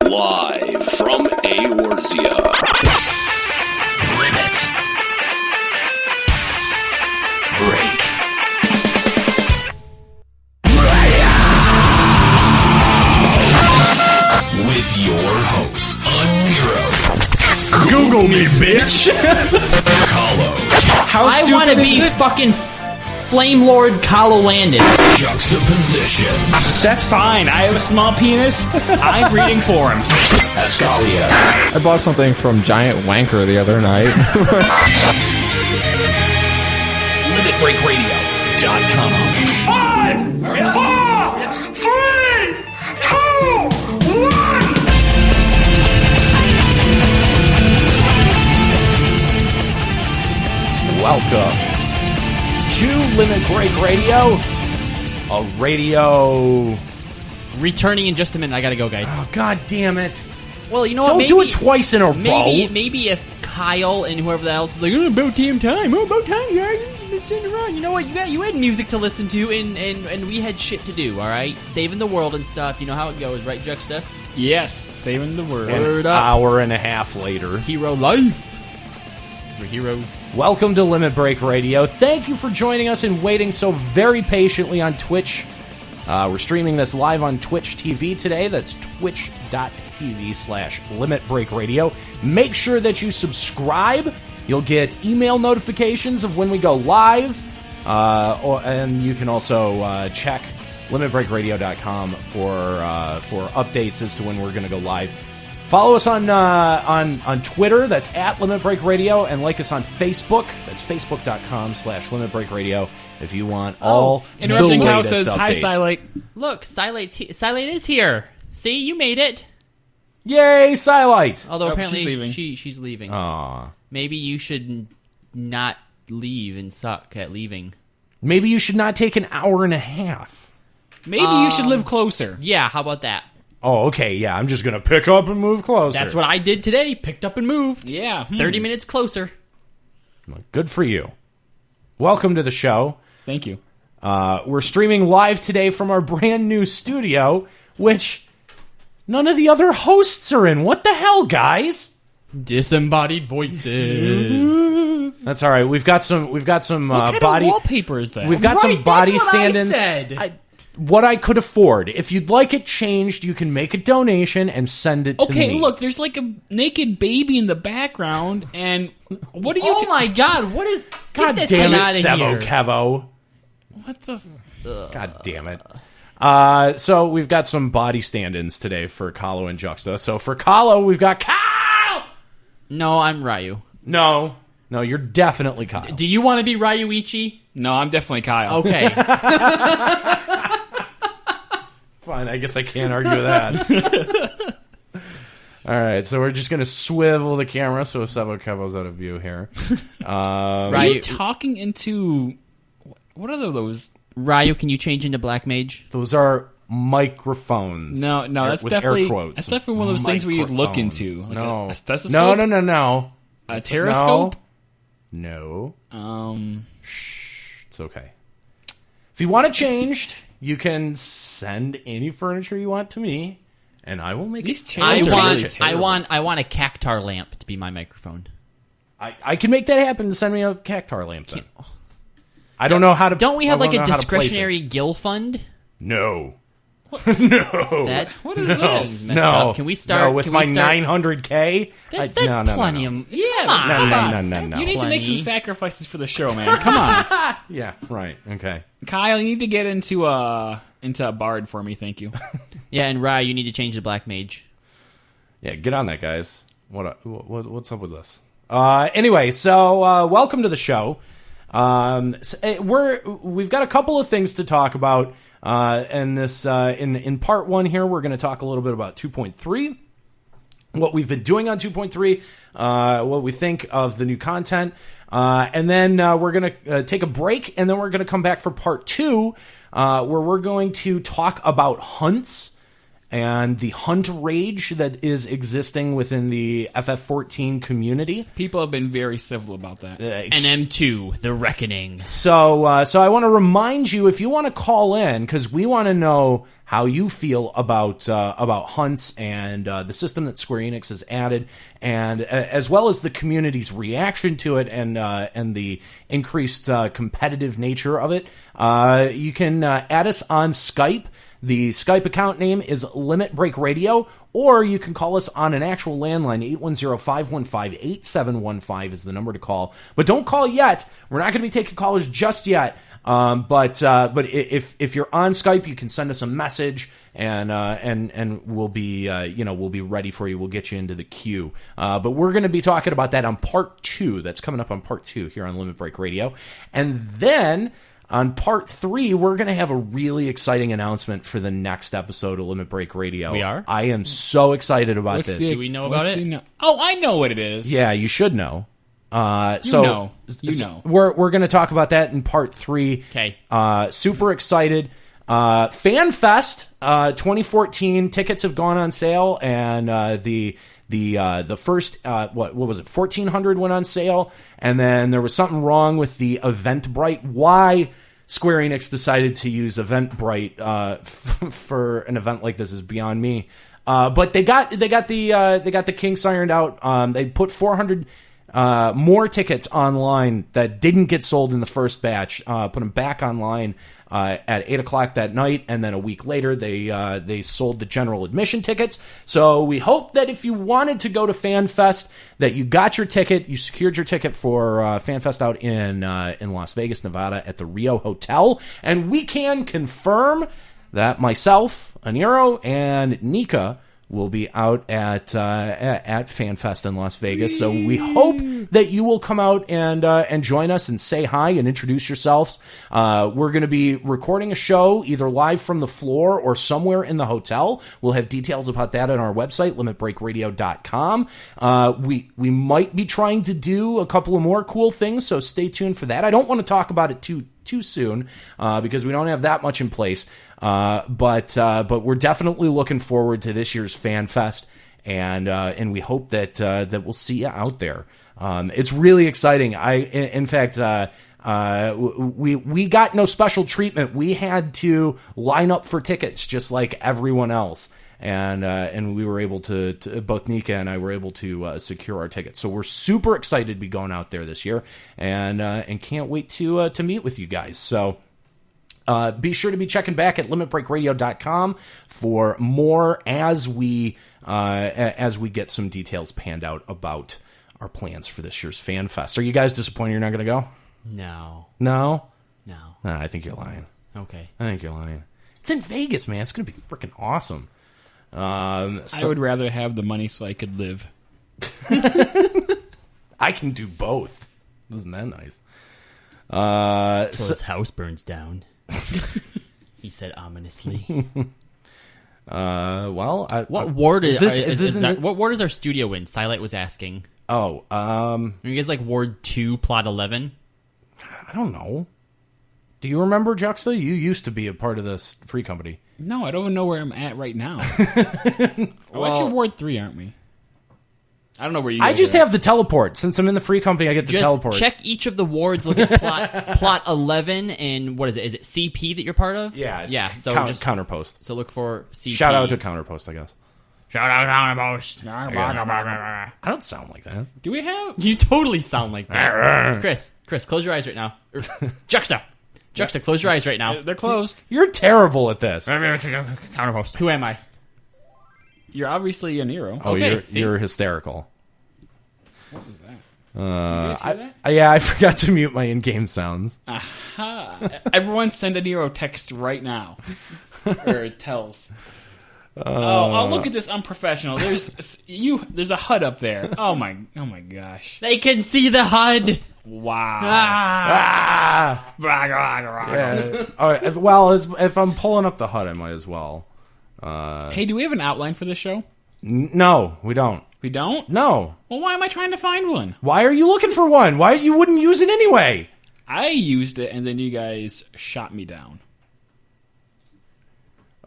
Live from Eorzea. Limit Break with your hosts, Unhero, Google me, bitch! Kahlo, I want to be fucking Flame Lord Kahlo Landis. Juxtaposition, That's fine. I have a small penis. I'm reading forums. Ascalia, I bought something from Giant Wanker the other night. LimitBreakRadio.com. Welcome to Limit Break Radio, a radio... Returning in just a minute. I gotta go, guys. Oh, God damn it. Well, you know what? Don't do it twice in a row. Maybe if Kyle and whoever else is like, oh, about damn time. Oh, about time, guys. It's sitting around. You know what? You had music to listen to, and we had shit to do, all right? Saving the world and stuff. You know how it goes, right, Juxta? Yes, saving the world. An hour and a half later. Hero life. We're heroes. Welcome to Limit Break Radio. Thank you for joining us and waiting so very patiently on Twitch. We're streaming this live on Twitch TV today. That's twitch.tv/Limit Break Radio. Make sure that you subscribe. You'll get email notifications of when we go live. And you can also check limitbreakradio.com for updates as to when we're going to go live. Follow us on Twitter. That's at Limit Break Radio, and like us on Facebook. That's facebook.com/Limit Break Radio. If you want all Interrupting the Cow latest says, hi, updates. Silate. Look, Silate is here. See, you made it. Yay, Silite! Although Oh, apparently she's leaving. she's leaving. Aw. Maybe you should not leave and suck at leaving. Maybe you should not take an hour and a half. Maybe you should live closer. Yeah, how about that? Oh, okay, yeah, I'm just going to pick up and move closer. That's what I did today. Picked up and moved. Yeah. 30 minutes closer. Good for you. Welcome to the show. Thank you. We're streaming live today from our brand new studio, which none of the other hosts are in. What the hell, guys? Disembodied voices. That's all right. We've got some What kind body of wallpaper is that? We've got some Right, body that's what I stand-ins. said. What I could afford. If you'd like it changed, you can make a donation and send it to me. Okay, look, there's like a naked baby in the background, and what are you... Oh my god, what is... God get that damn thing it, outta Sevo here. Kevo. What the... God damn it. So we've got some body stand-ins today for Kahlo and Juxta. So for Kahlo, we've got Kyle! No, I'm Ryu. No, you're definitely Kyle. Do you want to be Ryuichi? No, I'm definitely Kyle. Okay. Fine, I guess I can't argue that. All right, so we're just going to swivel the camera so Sevo Kevo's out of view here. Are Ryu, you talking into... What are those? Ryu, can you change into Black Mage? Those are microphones. No, that's with definitely... air quotes. That's definitely one of those things where you'd look Microphones. into. Like No. a stethoscope? No. A teroscope? No. It's okay. If you want it changed, you can send any furniture you want to me, and I will make These it. chairs I want a cactar lamp to be my microphone. I can make that happen. Send me a cactar lamp then. I don't know how to. Don't we have I like don't a know how to place it. discretionary gill fund? No. No. That What is this? messed No. up. Can we start No, with can my we start- 900K? That's no. plenty of. Yeah, Come on. No. You need to make some Plenty. sacrifices for the show, man. Come on. Yeah, right. Okay. Kyle, you need to get into a bard for me, thank you. Yeah, and Ryu, you need to change to Black Mage. Yeah, get on that, guys. What's up with this? Anyway, so welcome to the show. We've got a couple of things to talk about. And this in part one here, we're going to talk a little bit about 2.3, what we've been doing on 2.3, what we think of the new content, and then we're going to take a break, and then we're going to come back for part two, where we're going to talk about hunts and the hunt rage that is existing within the FF14 community. People have been very civil about that. And M2, The Reckoning. So I want to remind you, if you want to call in, because we want to know how you feel about hunts and the system that Square Enix has added, and as well as the community's reaction to it and the increased competitive nature of it. You can add us on Skype. The Skype account name is Limit Break Radio, or you can call us on an actual landline. 810-515-8715 is the number to call. But don't call yet. We're not going to be taking callers just yet. But if you're on Skype, you can send us a message, and we'll be we'll be ready for you. We'll get you into the queue. But we're going to be talking about that on part 2. That's coming up on part 2 here on Limit Break Radio, and then on part 3, we're going to have a really exciting announcement for the next episode of Limit Break Radio. We are? I am so excited about this. Do we know about it? Oh, I know what it is. Yeah, you should know. You know. We're going to talk about that in part 3. Okay. Super excited. FanFest 2014 tickets have gone on sale, and the first what was it, 1,400 went on sale, and then there was something wrong with the Eventbrite. Why Square Enix decided to use Eventbrite for an event like this is beyond me. But they got the kinks ironed out. They put 400 more tickets online that didn't get sold in the first batch. Put them back online at 8 o'clock that night, and then a week later they sold the general admission tickets. So we hope that if you wanted to go to FanFest, that you got your ticket, you secured your ticket for FanFest out in Las Vegas, Nevada, at the Rio Hotel, and we can confirm that myself, Aniro, and Nika will be out at FanFest in Las Vegas. So we hope that you will come out and join us and say hi and introduce yourselves. We're going to be recording a show either live from the floor or somewhere in the hotel. We'll have details about that on our website, limitbreakradio.com. We might be trying to do a couple of more cool things, so stay tuned for that. I don't want to talk about it too soon because we don't have that much in place. But we're definitely looking forward to this year's FanFest, and we hope that we'll see you out there. It's really exciting. In fact, we got no special treatment. We had to line up for tickets just like everyone else. And we were able to both Nika and I were able to secure our tickets. So we're super excited to be going out there this year, and can't wait to meet with you guys. So be sure to be checking back at limitbreakradio.com for more as we get some details panned out about our plans for this year's FanFest. Are you guys disappointed you're not going to go? No. No? No. I think you're lying. Okay. I think you're lying. It's in Vegas, man. It's going to be freaking awesome. I would rather have the money so I could live. I can do both. Isn't that nice? Till his house burns down. He said ominously. What ward is this? what ward is our studio in? Silite was asking. Oh, Are you guys like Ward 2, Plot 11? I don't know. Do you remember, Juxta? You used to be a part of this free company. No, I don't even know where I'm at right now. Actually, Ward 3, aren't we? I don't know where you guys I just are. have the teleport. Since I'm in the free company, I get the Just teleport. check each of the wards. Look at plot 11 and what is it? Is it CP that you're part of? Yeah, it's So Counterpost. So look for CP. Shout out to Counterpost, I guess. Shout out Counterpost. I don't sound like that. Do we have? You totally sound like that. Chris, close your eyes right now. Juxta, close your eyes right now. They're closed. You're terrible at this. Counterpost. Who am I? You're obviously a Nero. Oh, Okay, you're hysterical. What was that? Did you guys hear that? Yeah, I forgot to mute my in-game sounds. Aha. Everyone send a Nero text right now. Or tells. Oh, look at this unprofessional. There's a HUD up there. Oh my gosh. They can see the HUD. Wow. Yeah. All right, well, if I'm pulling up the HUD, I might as well. Hey, do we have an outline for this show? No, we don't. We don't? No. Well, why am I trying to find one? Why are you looking for one? Why you wouldn't use it anyway? I used it, and then you guys shot me down.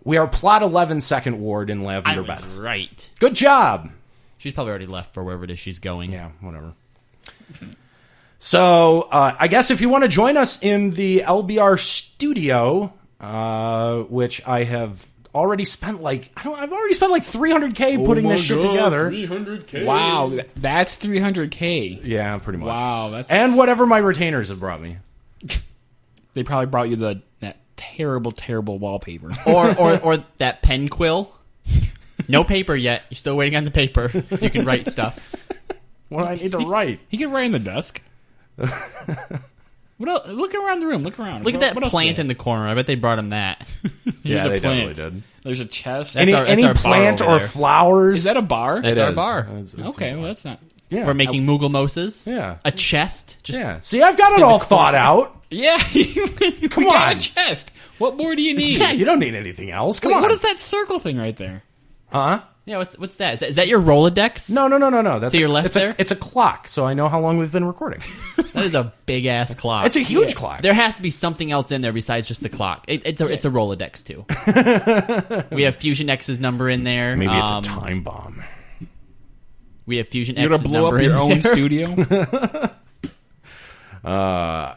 We are plot 11, Second Ward in I Lavender was Beds. right. Good job. She's probably already left for wherever it is she's going. Yeah, whatever. So, I guess if you want to join us in the LBR studio, which I have already spent I've already spent like $300K putting this shit together. $300K. Wow, that's $300K. Yeah, pretty much. Wow, that's And whatever my retainers have brought me. They probably brought you that terrible, terrible wallpaper. Or that pen quill. No paper yet. You're still waiting on the paper so you can write stuff. What do I need to write? He can write in the desk. What else? Look around the room. Look around. Look at that What else plant do in the corner. I bet they brought him that. Yeah, a they plant. definitely did. There's a chest. That's Any our bar plant over or there. flowers? Is that a bar? That's It our is. bar. It's Okay, well that's not. yeah. We're making Moogle Moses. Yeah. A chest. Just Yeah. See, I've got it all thought out. Yeah, Come we got on. a chest. What more do you need? Yeah, you don't need anything else. Come Wait, on. what is that circle thing right there? Huh? Yeah, what's that? Is that your Rolodex? No. That's To your left it's there? It's a clock, so I know how long we've been recording. That is a big ass clock. It's a huge clock. There has to be something else in there besides just the clock. It's a Rolodex too. We have Fusion X's number in there. Maybe it's a time bomb. We have Fusion You're X's gonna blow number up your in own there. studio?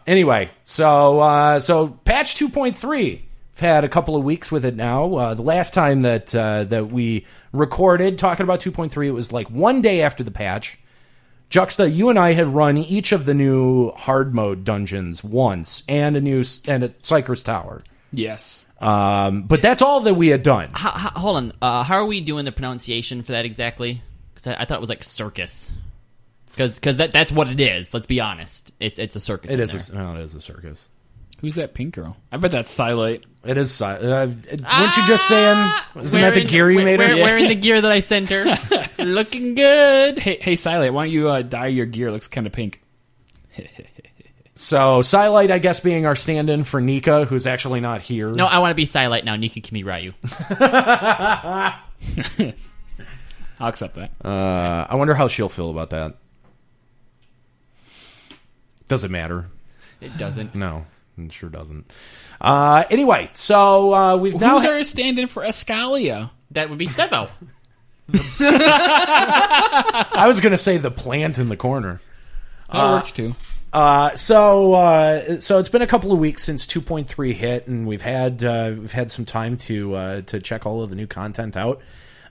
Anyway, so patch 2.3. We've had a couple of weeks with it now. The last time that we recorded talking about 2.3, it was like one day after the patch. Juxta, you and I had run each of the new hard mode dungeons once, and a Psyker's Tower. Yes. But that's all that we had done. Hold on. How are we doing the pronunciation for that exactly? Because I thought it was like circus. Because that's what it is. Let's be honest. It's a circus. It in is. there. It is a circus. Who's that pink girl? I bet that's Silite. It is. Weren't you just saying? Isn't that the gear you made her? Wearing the gear that I sent her. Looking good. Hey, Silite, why don't you dye your gear? It looks kind of pink. So, Silite, I guess, being our stand-in for Nika, who's actually not here. No, I want to be Silite now. Nika Kimi Ryu. I'll accept that. I wonder how she'll feel about that. Does it matter? It doesn't. No, it sure doesn't. Anyway, so we've now... Who's our stand-in for Escalia? That would be Sevo. I was going to say the plant in the corner. That works too. So it's been a couple of weeks since 2.3 hit, and we've had some time to check all of the new content out.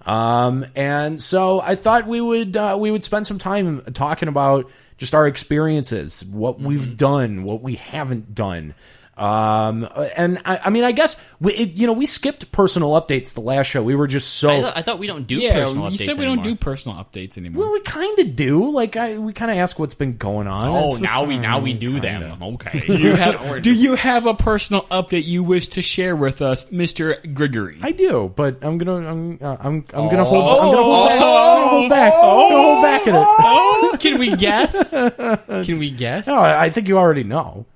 And so I thought we would spend some time talking about just our experiences, what we've done, what we haven't done. And I mean, I guess we skipped personal updates the last show. We were just so. I thought we don't do Yeah, personal you updates said we anymore. don't do personal updates anymore. Well, we kind of do. Like, we kind of ask what's been going on. Oh, It's just, now we do kinda. them. Okay. do you have a personal update you wish to share with us, Mr. Grigory? I do, but I'm gonna hold back at it. Oh, can we guess? Can we guess? No, I think you already know.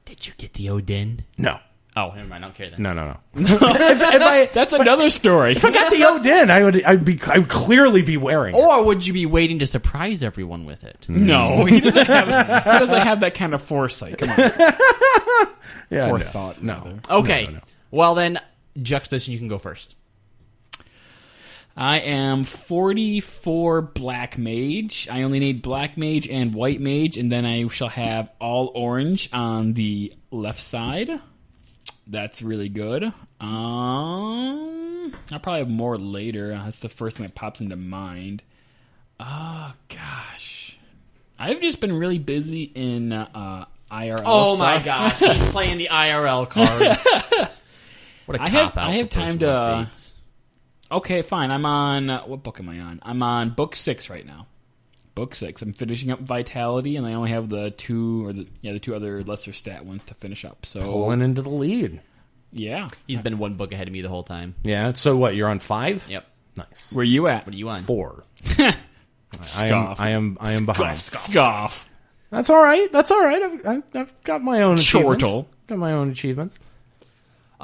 Did you get the Odin? No, Oh, never mind. I don't care then. no. if That's another story. I got the Odin, I would clearly be wearing it. Or would you be waiting to surprise everyone with it? No, he doesn't have that kind of foresight. Come on. Yeah, Forethought. No. Okay. No. Well then, Juxtaposition, you can go first. I am 44 Black Mage. I only need Black Mage and White Mage, and then I shall have all orange on the left side. That's really good. I'll probably have more later. That's the first thing that pops into mind. Oh, gosh. I've just been really busy in IRL Oh stuff. my gosh, he's playing the IRL card. What a I have- cop-out I have for time personal to- updates. Okay, fine. I'm on... what book am I on? I'm on book 6 right now. Book 6. I'm finishing up Vitality, and I only have the two other lesser stat ones to finish up. So Pulling into the lead. yeah. He's been one book ahead of me the whole time. Yeah. So what? You're on 5? Yep. Nice. Where you at? What are you on? 4. Scoff. I am behind. Scoff. That's all right. I've got my own achievements. Chortle. Got my own achievements.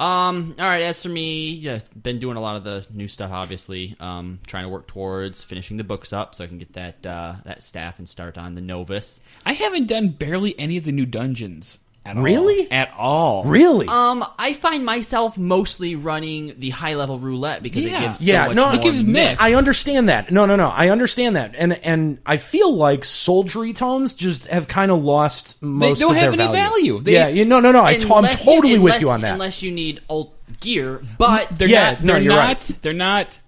All right, as for me, yeah, been doing a lot of the new stuff, obviously. Trying to work towards finishing the books up so I can get that staff and start on the Novus. I haven't done barely any of the new dungeons Really? At all. Really? I find myself mostly running the high level roulette because it gives so much no, more it gives myth. I understand that. No, I understand that, and I feel like soldiery tomes just have kind of lost most. They don't of have their any value. No. I'm totally with you on that. Unless you need alt gear, but They're Yeah, not. no, They're you're not. right. They're not.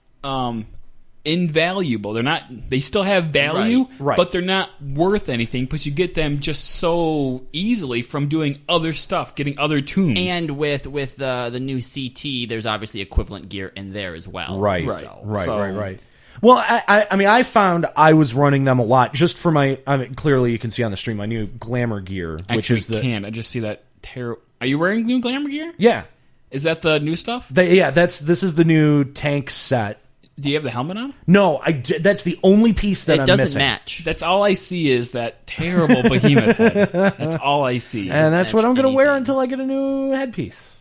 Invaluable. They're not. They still have value, Right. but they're not worth anything. But you get them just so easily from doing other stuff, getting other tombs. and with the new CT, there's obviously equivalent gear in there as well. Right. So- Right. Well, I mean, I found I was running them a lot just for my. I mean, clearly you can see on the stream my new glamour gear, which Actually, is the can't. I just see that terrible. Are you wearing new glamour gear? yeah. Is that the new stuff? This is the new tank set. Do you have the helmet on? No, that's the only piece that It I'm doesn't missing. match. That's all I see is that terrible behemoth head. That's all I see. And that's what I'm going to wear anything. until I get a new headpiece.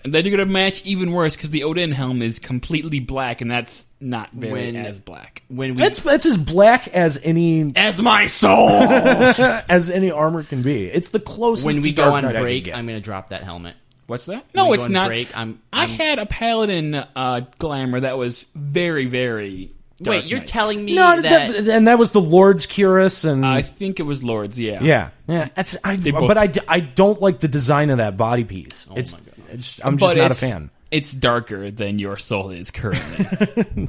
And then you're going to match even worse because the Odin helm is completely black, and that's not very as black. When we That's as black as any As my soul! as any armor can be. It's the closest when we to go Dark on Knight I can break, get. I'm going to drop that helmet. What's that? When No, we it's go on not. break, I had a Paladin glamour that was very, very Dark Wait, you're Knight. telling me No, that and that was the Lord's Cuirass, and I think it was Lords, yeah. yeah. That's both- but I don't like the design of that body piece. Oh It's, my God. I'm But just not a it's- fan. It's darker than your soul is currently.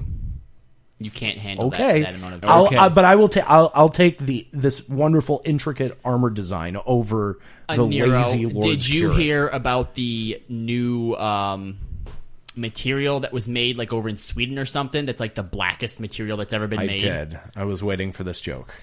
you can't handle Okay, that amount of Okay. but I will take. I'll take this wonderful, intricate armor design over the Nero, lazy Lord's did you Cuirass. hear about the new material that was made like over in Sweden or something? That's like the blackest material that's ever been I made. did. I was waiting for this joke.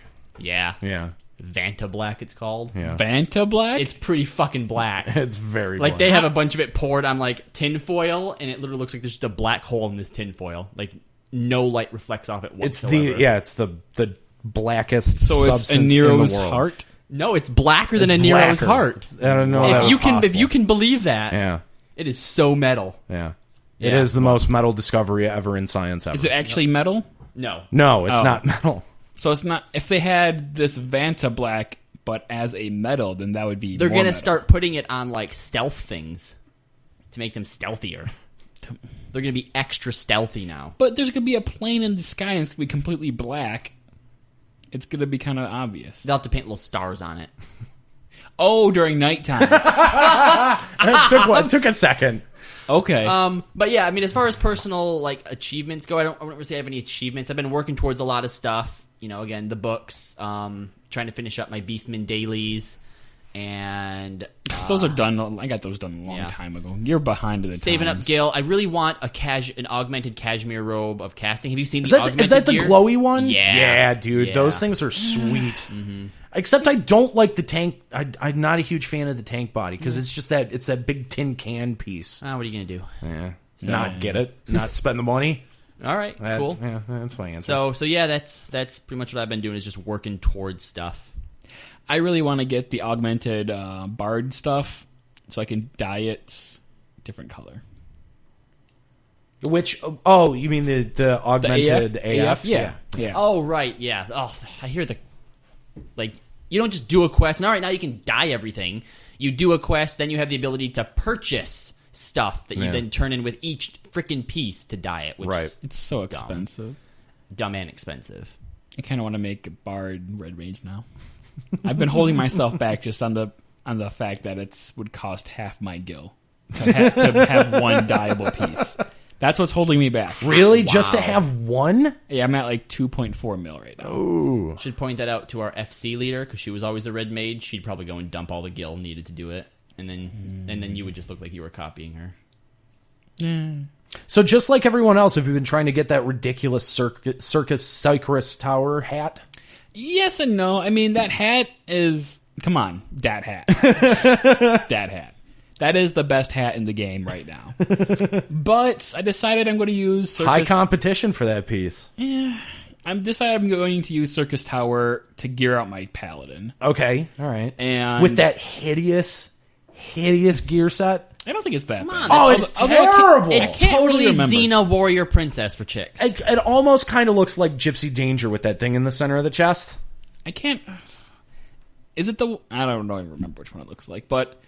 Yeah, Yeah, Vanta Black. It's called. yeah. Vanta Black? It's pretty fucking black. It's very Like black. they have a bunch of it poured on like tinfoil, and it literally looks like there's just a black hole in this tinfoil. Like no light reflects off it It's whatsoever. it's the blackest. so it's substance a Nero's in the world. heart? No, it's blacker than It's a Nero's blacker. heart. I don't know. that If was you can, if possible. you can believe that, yeah, it is so metal. yeah. It Yeah. is the most metal discovery ever in science ever. Is it actually metal? No, No, it's Oh. not metal. So it's not. If they had this Vanta Black, but as a metal, then that would be. they're more gonna metal. start putting it on like stealth things to make them stealthier. They're gonna be extra stealthy now. But there's gonna be a plane in the sky and it's gonna be completely black. It's gonna be kind of obvious. They'll have to paint little stars on it. Oh, during nighttime. It took a second. Okay. But yeah, I mean, as far as personal like achievements go, I don't really say I have any achievements. I've been working towards a lot of stuff. You know, again, the books, trying to finish up my Beastman dailies, and those are done. I got those done a long Yeah. time ago. You're behind the saving times. up Gil. I really want an augmented cashmere robe of casting. Have you seen Is the that augmented the gear? glowy one? Yeah. Yeah, dude. Yeah. Those things are sweet. Except I don't like the tank. I'm not a huge fan of the tank body because it's just that big tin can piece. What are you gonna do? Yeah. Not get it. Not spend the money. All right, cool. Yeah, that's my answer. So yeah, that's pretty much what I've been doing is just working towards stuff. I really want to get the augmented bard stuff so I can dye it different color. Which? Oh, you mean the augmented AF? Yeah. Oh right, yeah. Oh, I hear like you don't just do a quest and all right now you can dye everything. You do a quest, then you have the ability to purchase stuff that you Yeah. then turn in with each freaking piece to dye it. Which Right. is It's so expensive. dumb and expensive. I kind of want to make Bard Red Mage now. I've been holding myself back just on the fact that it would cost half my gil to have one dyeable piece. That's what's holding me back. Really? Just to have one? Yeah, I'm at like 2.4 mil right now. Ooh. Should point that out to our FC leader because she was always a red mage. She'd probably go and dump all the gil needed to do it, and then you would just look like you were copying her. Yeah. So just like everyone else, have you been trying to get that ridiculous Circus Cypress Tower hat? Yes and no. I mean, that hat is... Come on, dat hat. Dat hat. That is the best hat in the game right now. But I decided I'm going to use Circus... High competition for that piece. I'm going to use Circus Tower to gear out my Paladin. Okay, all right. And with that hideous gear set? I don't think it's that bad. Oh, it's terrible! It's totally totally remember. Xena Warrior Princess for chicks. It almost kind of looks like Gypsy Danger with that thing in the center of the chest. I can't... Is it the? I don't even remember which one it looks like, but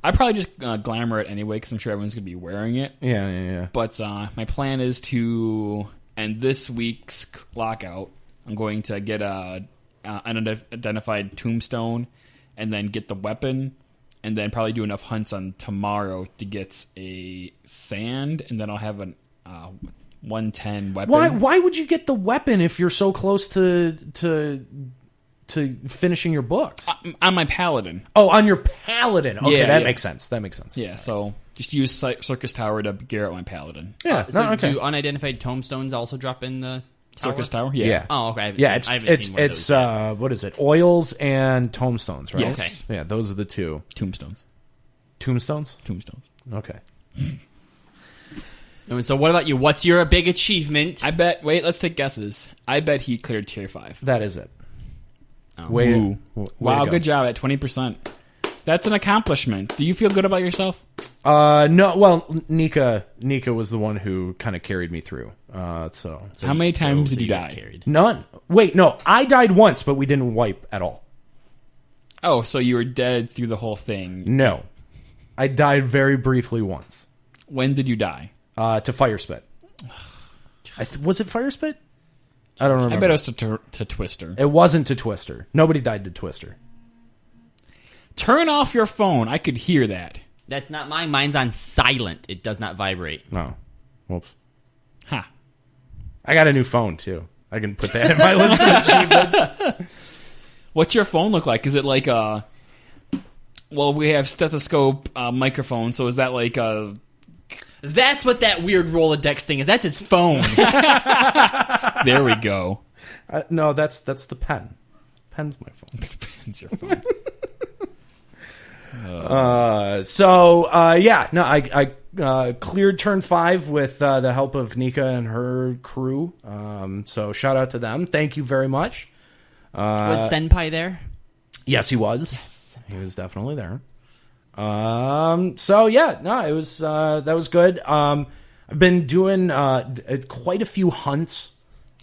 I probably just glamour it anyway because I'm sure everyone's gonna be wearing it. Yeah. But my plan is to end this week's lockout. I'm going to get an unidentified tombstone, and then get the weapon, and then probably do enough hunts on tomorrow to get a sand, and then I'll have an 110 weapon. Why would you get the weapon if you're so close to finishing your books? On my paladin. Oh, on your paladin. Okay, Yeah, that yeah. makes sense. That makes sense. Yeah, so just use Circus Tower to gear out my paladin. Yeah. So okay. do unidentified tombstones also drop in the tower? Circus Tower? Yeah. Oh, okay. Yeah, I haven't seen one of it's those yet. what is it? Oils and tombstones, right? Yes. Okay. Yeah, those are the two. Tombstones. Tombstones? Okay. And so what about you? What's your big achievement? I bet. Wait, let's take guesses. I bet he cleared tier 5. That is it. Oh. Way Ooh. to Wow, go. good job at 20%. That's an accomplishment. Do you feel good about yourself? No, well, Nika was the one who kind of carried me through. So How many times did you got die? carried. none. Wait, no, I died once, but we didn't wipe at all. Oh, so you were dead through the whole thing. No, I died very briefly once. When did you die? To Fire Spit. Was it Fire Spit? I don't remember. I bet it was to Twister. It wasn't to Twister. Nobody died to Twister. Turn off your phone. I could hear that. That's not mine. Mine's on silent. It does not vibrate. No. Whoops. Ha. I got a new phone, too. I can put that in my list of achievements. What's your phone look like? Is it like a... Well, we have stethoscope microphone, so is that like a... That's what that weird Rolodex thing is. That's its phone. There we go. No, that's the pen. Pen's my phone. It's your phone. I cleared turn 5 with the help of Nika and her crew. So shout out to them. Thank you very much. Was Senpai there? Yes, he was. Yes. He was definitely there. It was that was good. I've been doing quite a few hunts.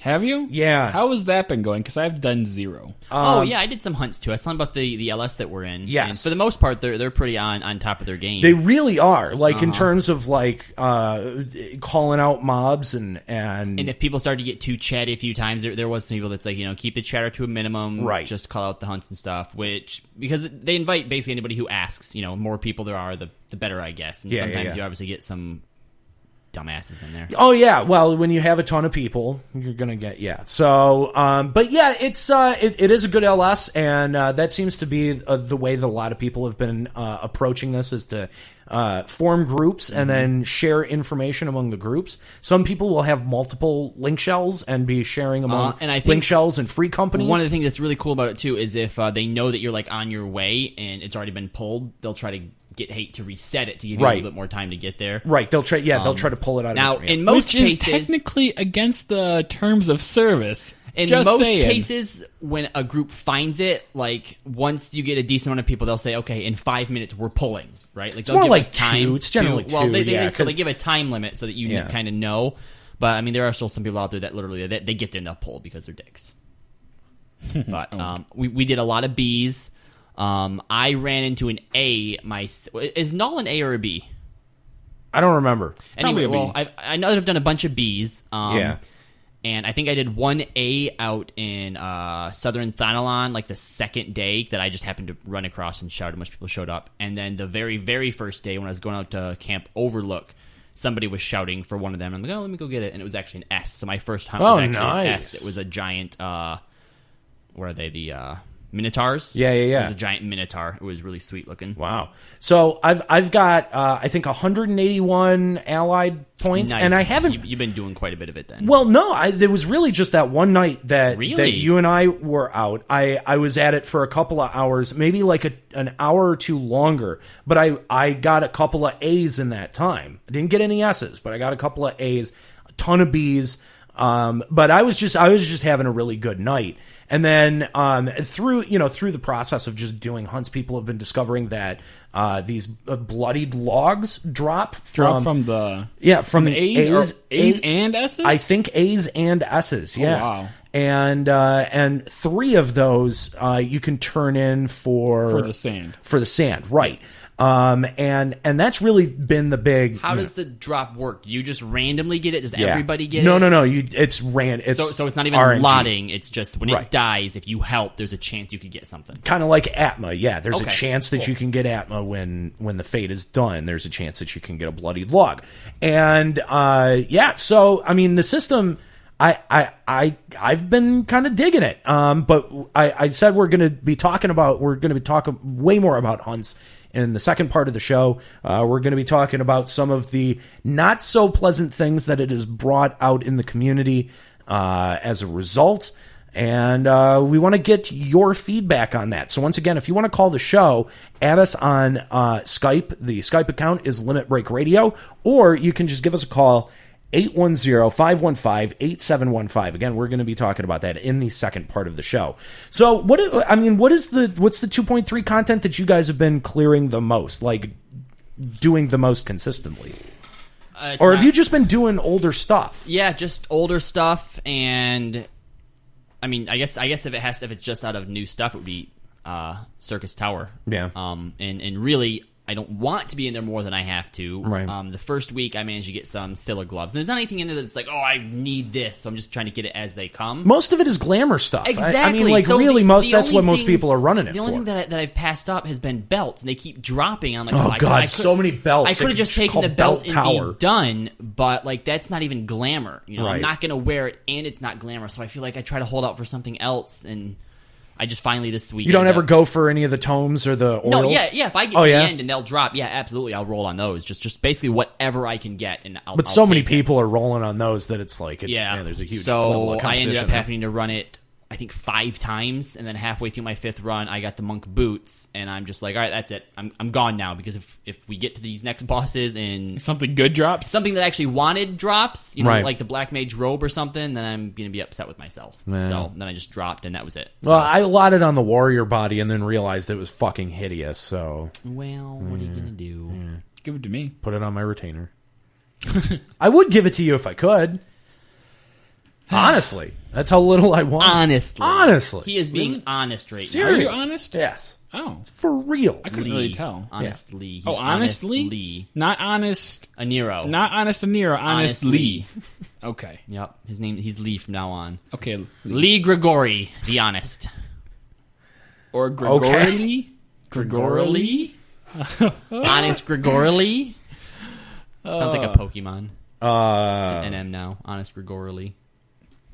Have you? Yeah. How has that been going? Because I've done 0. Yeah, I did some hunts too. I saw about the LS that we're in. Yes. And for the most part, they're pretty on top of their game. They really are. Like in terms of like calling out mobs and if people start to get too chatty a few times, there was some people that's like, keep the chatter to a minimum, Right. Just call out the hunts and stuff. Because they invite basically anybody who asks. More people there are, the better, I guess. And sometimes you obviously get some dumbasses in there. Oh yeah, well, when you have a ton of people, you're gonna get So, but yeah, it is a good LS, and that seems to be the way that a lot of people have been approaching this, is to form groups and then share information among the groups. Some people will have multiple link shells and be sharing among and I think link shells and free companies. One of the things that's really cool about it too is if they know that you're like on your way and it's already been pulled, they'll try to get hate to reset it to give you a little bit more time to get there. Right, they'll try to pull it out Now, of its in most Which is cases, technically against the terms of service. in Just most saying. cases, when a group finds it, like once you get a decent amount of people, they'll say, "Okay, in 5 minutes we're pulling." Right? Like they'll more give like a time. two. It's generally Well, two, they yeah, so they 'cause- give a time limit so that you kind of know. But I mean, there are still some people out there that literally they get there and they'll pull because they're dicks. But we did a lot of Bs. I ran into an A. Is Null an A or a B? I don't remember. Anyway, Probably a well, I know that I've done a bunch of Bs. Yeah. And I think I did one A out in Southern Thanalan, like the second day that I just happened to run across and shout. A bunch of people showed up. And then the very, very first day when I was going out to Camp Overlook, somebody was shouting for one of them. I'm like, oh, let me go get it. And it was actually an S. So my first hunt was actually an nice. S. It was a giant, what are they, the Minotaurs? Yeah. It was a giant Minotaur. It was really sweet looking. Wow. So I've got I think 181 allied points, Nice. and I haven't. You've been doing quite a bit of it then. Well, no, there was really just that one night that Really? you and I were out. I was at it for a couple of hours, maybe like an hour or two longer. But I got a couple of A's in that time. I didn't get any S's, but I got a couple of A's, a ton of B's. But I was just having a really good night. And then through the process of just doing hunts, people have been discovering that these bloodied logs drop from the from A's and S's. I think A's and S's. Yeah. wow. and 3 of those you can turn in for the sand. For the sand, right? And that's really been the big. How does the drop work? Do you just randomly get it? Does Yeah. everybody get No, it? no. It's So it's not even RNG. lotting. It's just when Right. it dies, if you help, there's a chance you could get something. Kind of like Atma, yeah. There's a Okay, chance that cool. you can get Atma when the fate is done. There's a chance that you can get a bloodied log, and So I mean, the system, I've been kind of digging it. But I said we're going to be talking way more about hunts in the second part of the show. We're going to be talking about some of the not so pleasant things that it has brought out in the community as a result. And we want to get your feedback on that. So once again, if you want to call the show, add us on Skype. The Skype account is Limit Break Radio, or you can just give us a call, 810-515-8715. Again, we're going to be talking about that in the second part of the show. So what's the 2.3 content that you guys have been clearing the most, like doing the most consistently? Or have you just been doing older stuff? Yeah, just older stuff, and I mean, I guess if it's just out of new stuff, it would be Circus Tower. Yeah. And really, I don't want to be in there more than I have to. Right. The first week, I managed to get some Stilla gloves. And there's not anything in there that's like, oh, I need this, so I'm just trying to get it as they come. Most of it is glamour stuff. Exactly. I mean, like, So really, the that's only what most things- people are running it The for. only thing that I've passed up has been belts, and they keep dropping. I'm like, Oh, I God, could- so many belts. I could have It's just taken called the belt Belt and Tower. be done, but like that's not even glamour. You know, Right. I'm not going to wear it, and it's not glamour. So I feel like I try to hold out for something else, and I just finally this week. You don't ever go for any of the tomes or the oils? No, yeah. If I get Oh, to yeah? the end and they'll drop, yeah, absolutely, I'll roll on those. Just basically whatever I can get, and I'll. But I'll so many take it. people are rolling on those that it's like, Yeah, man, there's a huge so level of I competition. ended up having to run it, I think 5 times, and then halfway through my 5th run, I got the monk boots, and I'm just like, all right, that's it. I'm gone now, because if we get to these next bosses and Something good drops. something that I actually wanted drops, Right. like the Black Mage robe or something, then I'm gonna be upset with myself. Man. So then I just dropped, and that was it. Well, I allotted on the warrior body and then realized it was fucking hideous, so Well, what are you gonna do? Give it to me. put it on my retainer. I would give it to you if I could. Honestly, that's how little I want. Honestly. he is being honest right Are Serious. you honest? Yes, Oh. for real. I couldn't now. really tell. Honestly. He's Oh, honestly? honestly. Not honest. A Nero. Not honest Nero. Honest Honest Lee. Okay. Yep. He's Lee from now on. Okay. Lee Grigori, the honest. Or Grigori Okay. Lee? Grigori Lee? Honest Grigori. Sounds like a Pokemon. Uh, NM now. Honest Grigori.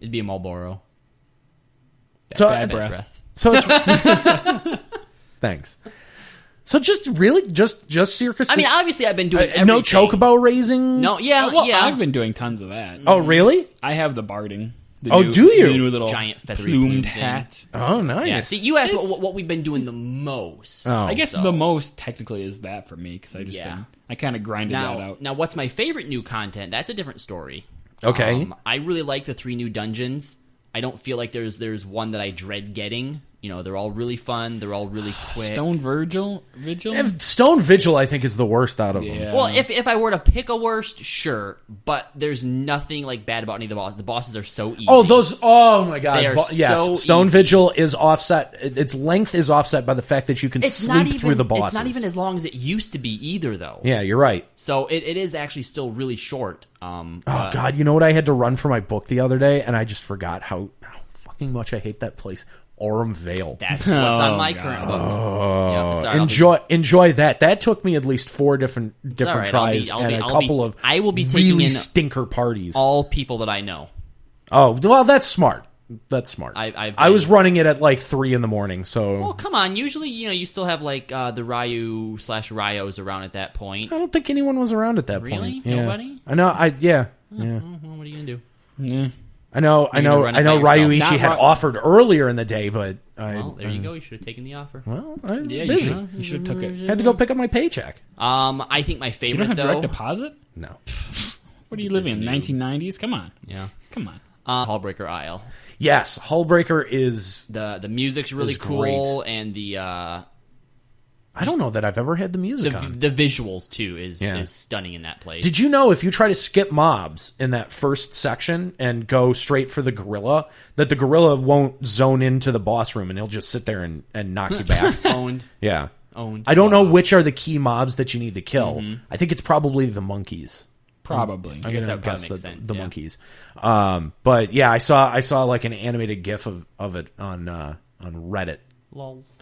It'd be a Marlboro. so, Bad breath. so it's thanks. So just circus. I mean, obviously, I've been doing everything. no chocobo raising. No, yeah, Well, yeah. I've been doing tons of that. Oh, really? I have the barding. The Oh, do you? The new little Giant feathery plumed plume thing. hat. Oh, nice. Yeah, see, you asked what we've been doing the most. Oh. I guess So- the most technically is that for me because I kind of grinded that out. Now, what's my favorite new content? That's a different story. Okay. I really like the 3 new dungeons. I don't feel like there's one that I dread getting. You know, they're all really fun. They're all really quick. Stone Vigil. Stone Vigil, I think, is the worst out of them. Yeah. Well, if I were to pick a worst, sure, but there's nothing like bad about any of the bosses. The bosses are so easy. Oh, those! Oh my God! They are yes, so Stone easy. Vigil is offset. Its length is offset by the fact that you can It's sleep not even through the bosses. It's not even as long as it used to be either, though. Yeah, you're right. So it is actually still really short. Oh God! You know what I had to run for my book the other day, and I just forgot how fucking much I hate that place. Aurum Vale. That's what's on my God. current book. Yeah, it's all right. Enjoy that. That took me at least 4 different all right. tries and a couple of I will be taking really in stinker parties. all people that I know. Oh well, that's smart. That's smart. I was running it at like 3 a.m. So Well, come on. Usually, you still have like the Ryu/Ryos around at that point. I don't think anyone was around at that Really? point. Yeah. Nobody? I know. Yeah. Well, what are you gonna do? Yeah. I know gonna run it by Ryuichi yourself. had Not offered earlier in the day, but Well, there you go. You should have taken the offer. Well, I was Yeah, busy. you should have took it. Had to go pick up my paycheck. I think my You favorite don't have though. direct deposit? No. What are you living in? 1990s? Come on. Yeah. Come on. Hullbreaker Isle. Yes, Hullbreaker is The music's really Is cool, and the I don't know that I've ever had the music on. The visuals too is Yeah. stunning in that place. Did you know if you try to skip mobs in that first section and go straight for the gorilla, that the gorilla won't zone into the boss room and he'll just sit there and knock you back? Owned? Yeah. Owned. I don't know which are the key mobs that you need to kill. I think it's probably the monkeys. Probably. I guess that guess makes sense. the yeah. monkeys. But yeah, I saw like an animated GIF of it on Reddit. Lols.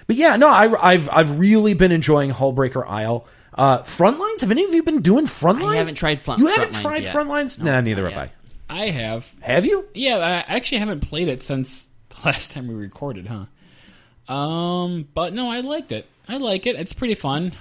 But yeah, no, I've really been enjoying Hullbreaker Isle. Frontlines? Have any of you been doing Frontlines? I haven't tried You haven't Frontlines tried yet. Frontlines? No, Nah, neither not have yet. I have. I. Have you? Yeah, I actually haven't played it since the last time we recorded, huh? But no, I liked it. I like it. It's pretty fun.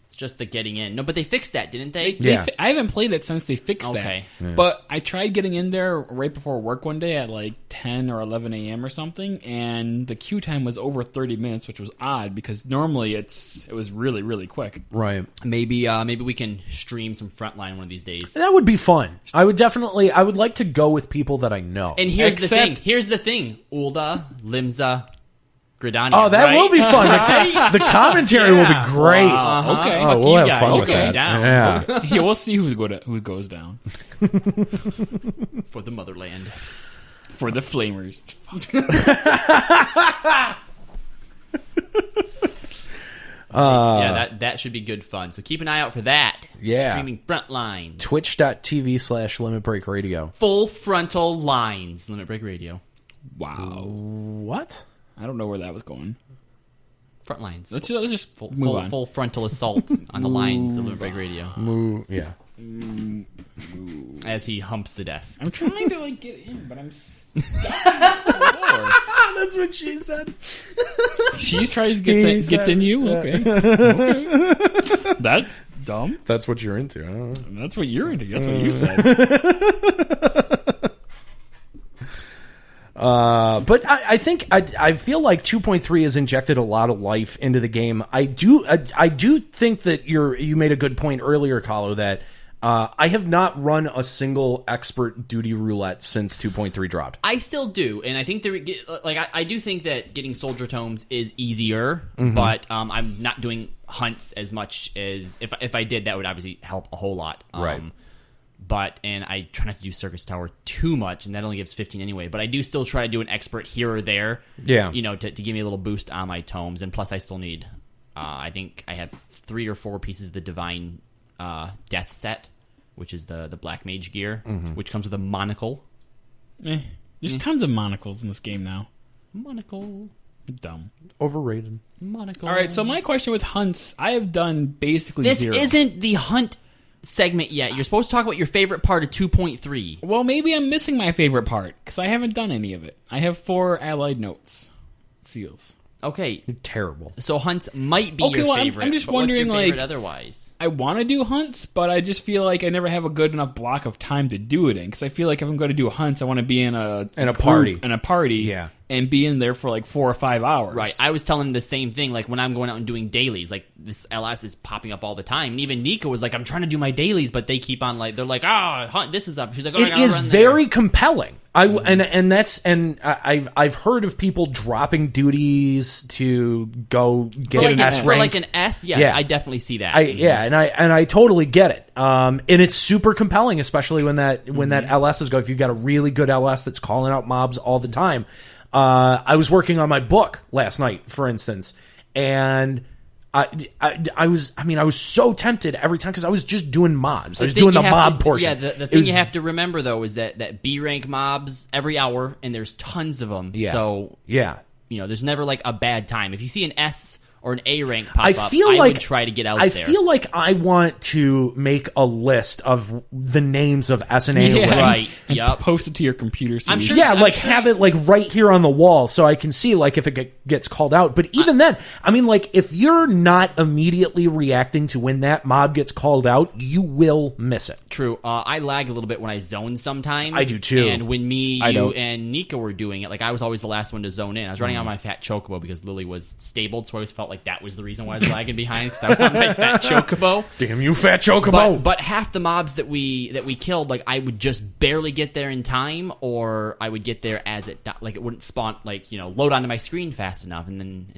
It's just the getting in. No, but they fixed that, didn't they? Yeah. I haven't played it since they fixed Okay. that. But I tried getting in there right before work one day at like 10 or 11 a.m. or something, and the queue time was over 30 minutes, which was odd because normally it was really, really quick. Right. Maybe we can stream some Frontline one of these days. That would be fun. I would like to go with people that I know. And here's Except- the thing. Ulda, Limsa, Gridania. Oh, that right? will be fun. The commentary will be great. Uh-huh. Okay. Oh, Fuck we'll you have guys. fun with Okay. that. Down. Yeah. Yeah, we'll see who goes down For the motherland. for the Flamers. Yeah, that should be good fun. So keep an eye out for that. Yeah. Streaming Frontlines. Twitch.tv/Limit Break Radio. Full frontal lines. Limit Break Radio. Wow. What? I don't know where that was going. Frontlines. Let's just Full, move on. full frontal assault on the lines of Limit Break Radio. Yeah. As he humps the desk. I'm trying to like get in, but I'm stuck on the floor. That's what she said. She's trying to gets in you. Okay. Okay. That's dumb. That's what you're into. I don't know. That's what you're into. That's what you said. But I think I feel like 2.3 has injected a lot of life into the game. I do think that you made a good point earlier, Kahlo, that I have not run a single expert duty roulette since 2.3 dropped. I still do, and I think I do think that getting soldier tomes is easier, Mm-hmm. but I'm not doing hunts as much as if I did, that would obviously help a whole lot. Right. And I try not to do Circus Tower too much, and that only gives 15 anyway. But I do still try to do an expert here or there. Yeah. You know, to give me a little boost on my tomes, and plus I still need. I think I have 3 or 4 pieces of the Divine Death set, which is the Black Mage gear, Mm-hmm. which comes with a monocle. There's tons of monocles in this game now. Monocle. Dumb. Overrated. Monocle. All right, so my question with hunts, I have done basically This zero. isn't the hunt segment yet. You're supposed to talk about your favorite part of 2.3. Well, maybe I'm missing my favorite part because I haven't done any of it. I have 4 allied notes, seals. Okay, Terrible. so hunts might be Okay, your well, I'm favorite. just but what's wondering, your favorite like- otherwise? I want to do hunts, but I just feel like I never have a good enough block of time to do it in. Because I feel like if I'm going to do hunts, I want to be in a In a party. group, in a party, Yeah. and be in there for like 4 or 5 hours. Right, I was telling the same thing. Like when I'm going out and doing dailies, like this LS is popping up all the time, and even Nika was like, "I'm trying to do my dailies," but they keep on like they're like, hunt, this is up." She's like, "Oh, I It gotta is run very there." compelling. I've heard of people dropping duties to go get For an like, S for rank. like an S. Yeah, Yeah. I definitely see that. And I totally get it. And it's super compelling, especially when that LSs go. If you've got a really good LS that's calling out mobs all the time. I was working on my book last night, for instance, and I was so tempted every time because I was just doing mobs. I was doing the mob portion. Yeah, the thing you have to remember though is that B rank mobs every hour, and there's tons of them. Yeah. So Yeah. you know, there's never like a bad time. If you see an S or an A rank pop I up, feel I like would try to get out I there. feel like I want to make a list of the names of S and A Yeah. rank. Right. And Yup. post it to your computer. So I'm you- sure- Yeah, like sure- have it like right here on the wall so I can see like if it gets called out. But even then, I mean, like if you're not immediately reacting to when that mob gets called out, you will miss it. True. I lag a little bit when I zone sometimes. I do, too. And when me, I you, don't. and Nika were doing it, like I was always the last one to zone in. I was running on my fat chocobo because Lily was stabled, so I always felt like that was the reason why I was lagging behind because I was on my fat chocobo. Damn you, fat chocobo! But half the mobs that we killed, like I would just barely get there in time, or I would get there as it wouldn't spawn, like load onto my screen fast enough, and then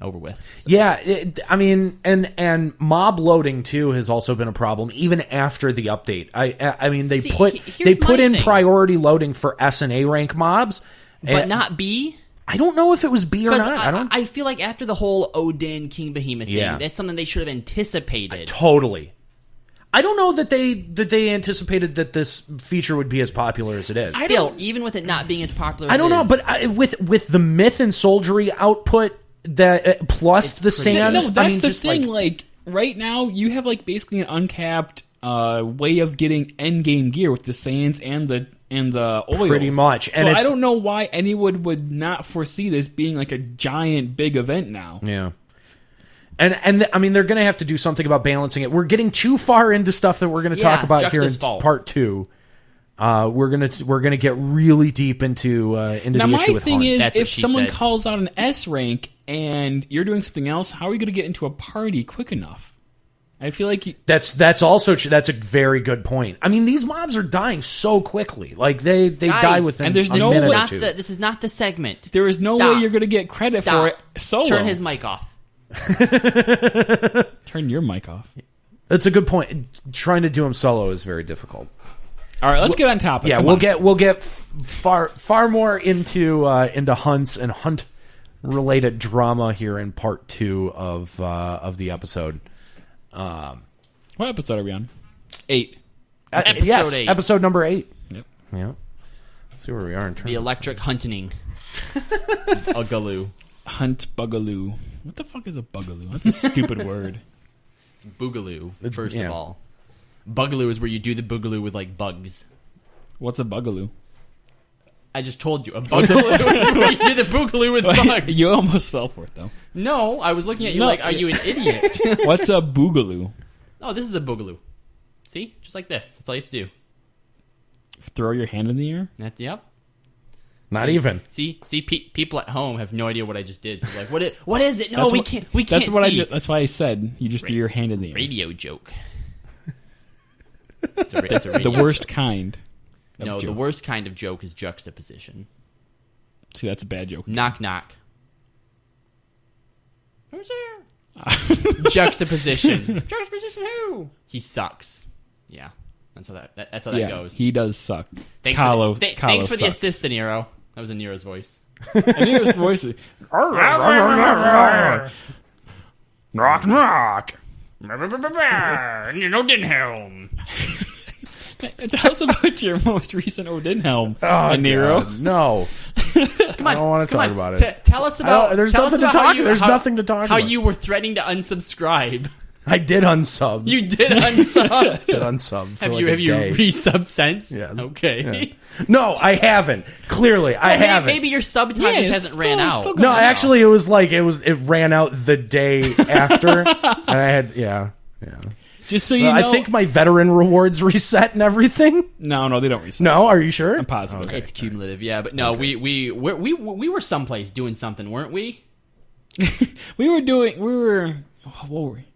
over with. So. Yeah, I mean, and mob loading too has also been a problem even after the update. I mean, they put in priority loading for S and A rank mobs, but not B. I don't know if it was B or not. I feel like after the whole Odin King Behemoth thing, that's something they should have anticipated. Totally. I don't know that they anticipated that this feature would be as popular as it is. Still, even with it not being as popular, I don't know, but with the myth and soldiery output that plus the sands, no, that's the thing. Like right now, you have like basically an uncapped way of getting end game gear with the sands and the oils. Pretty much, and so I don't know why anyone would not foresee this being like a giant big event now. Yeah. And I mean, they're going to have to do something about balancing it. We're getting too far into stuff that we're going to talk about here in part 2. We're gonna get really deep into the issue with Now, my thing is, if someone calls out an S rank and you're doing something else, how are you going to get into a party quick enough? I feel like that's also that's a very good point. I mean, these mobs are dying so quickly. Like they die within and there's a no minute way, or two. This is not the segment. There is no way you're going to get credit for it solo. Turn his mic off. Turn your mic off. That's a good point. Trying to do him solo is very difficult. All right, let's get on topic. Yeah, we'll get far more into hunts and hunt related drama here in part 2 of the episode. What episode are we on? 8. Episode 8. Episode number 8. Yep. Yeah. Let's see where we are in terms The electric hunting. Ugaloo. Hunt bugaloo. What the fuck is a bugaloo? That's a stupid word. It's boogaloo, first of all. Bugaloo is where you do the boogaloo with, like, bugs. What's a bugaloo? I just told you. A bugaloo is where you do the boogaloo with bugs. You almost fell for it, though. No, I was looking at you like, are you an idiot? What's a boogaloo? Oh, this is a boogaloo. See? Just like this. That's all you have to do. Throw your hand in the air? Yep. Not even. See, people at home have no idea what I just did. So like, what is it? No, we can't. That's what see. That's why I said you just threw your hand in the air. Radio joke. It's a radio the worst kind. No, joke. The worst kind of joke is juxtaposition. See, that's a bad joke. Knock knock. Who's there? Juxtaposition. Juxtaposition who? He sucks. Yeah, that's how that goes. He does suck. Thanks for the assist, De Niro. That was a Nero's voice. Nero's voice. Knock knock. Odinhelm. Tell us about your most recent Odinhelm, Nero. God, no. Come on, I don't want to talk about it. Tell us about. There's tell nothing us to about talk. There's nothing to talk how about. you were threatening to unsubscribe. I did unsub. You did unsub. Did unsub. For Have like you a day. resubbed since? Yes. Okay. Yeah. No, I haven't. Clearly, I haven't. Maybe your sub time just hasn't ran out. No, actually, it ran out the day after, and I had yeah. Just so you know, I think my veteran rewards reset and everything. No, they don't reset. No, are you sure? I'm positive. Okay. It's cumulative, yeah. But no, okay. we were someplace doing something, weren't we? I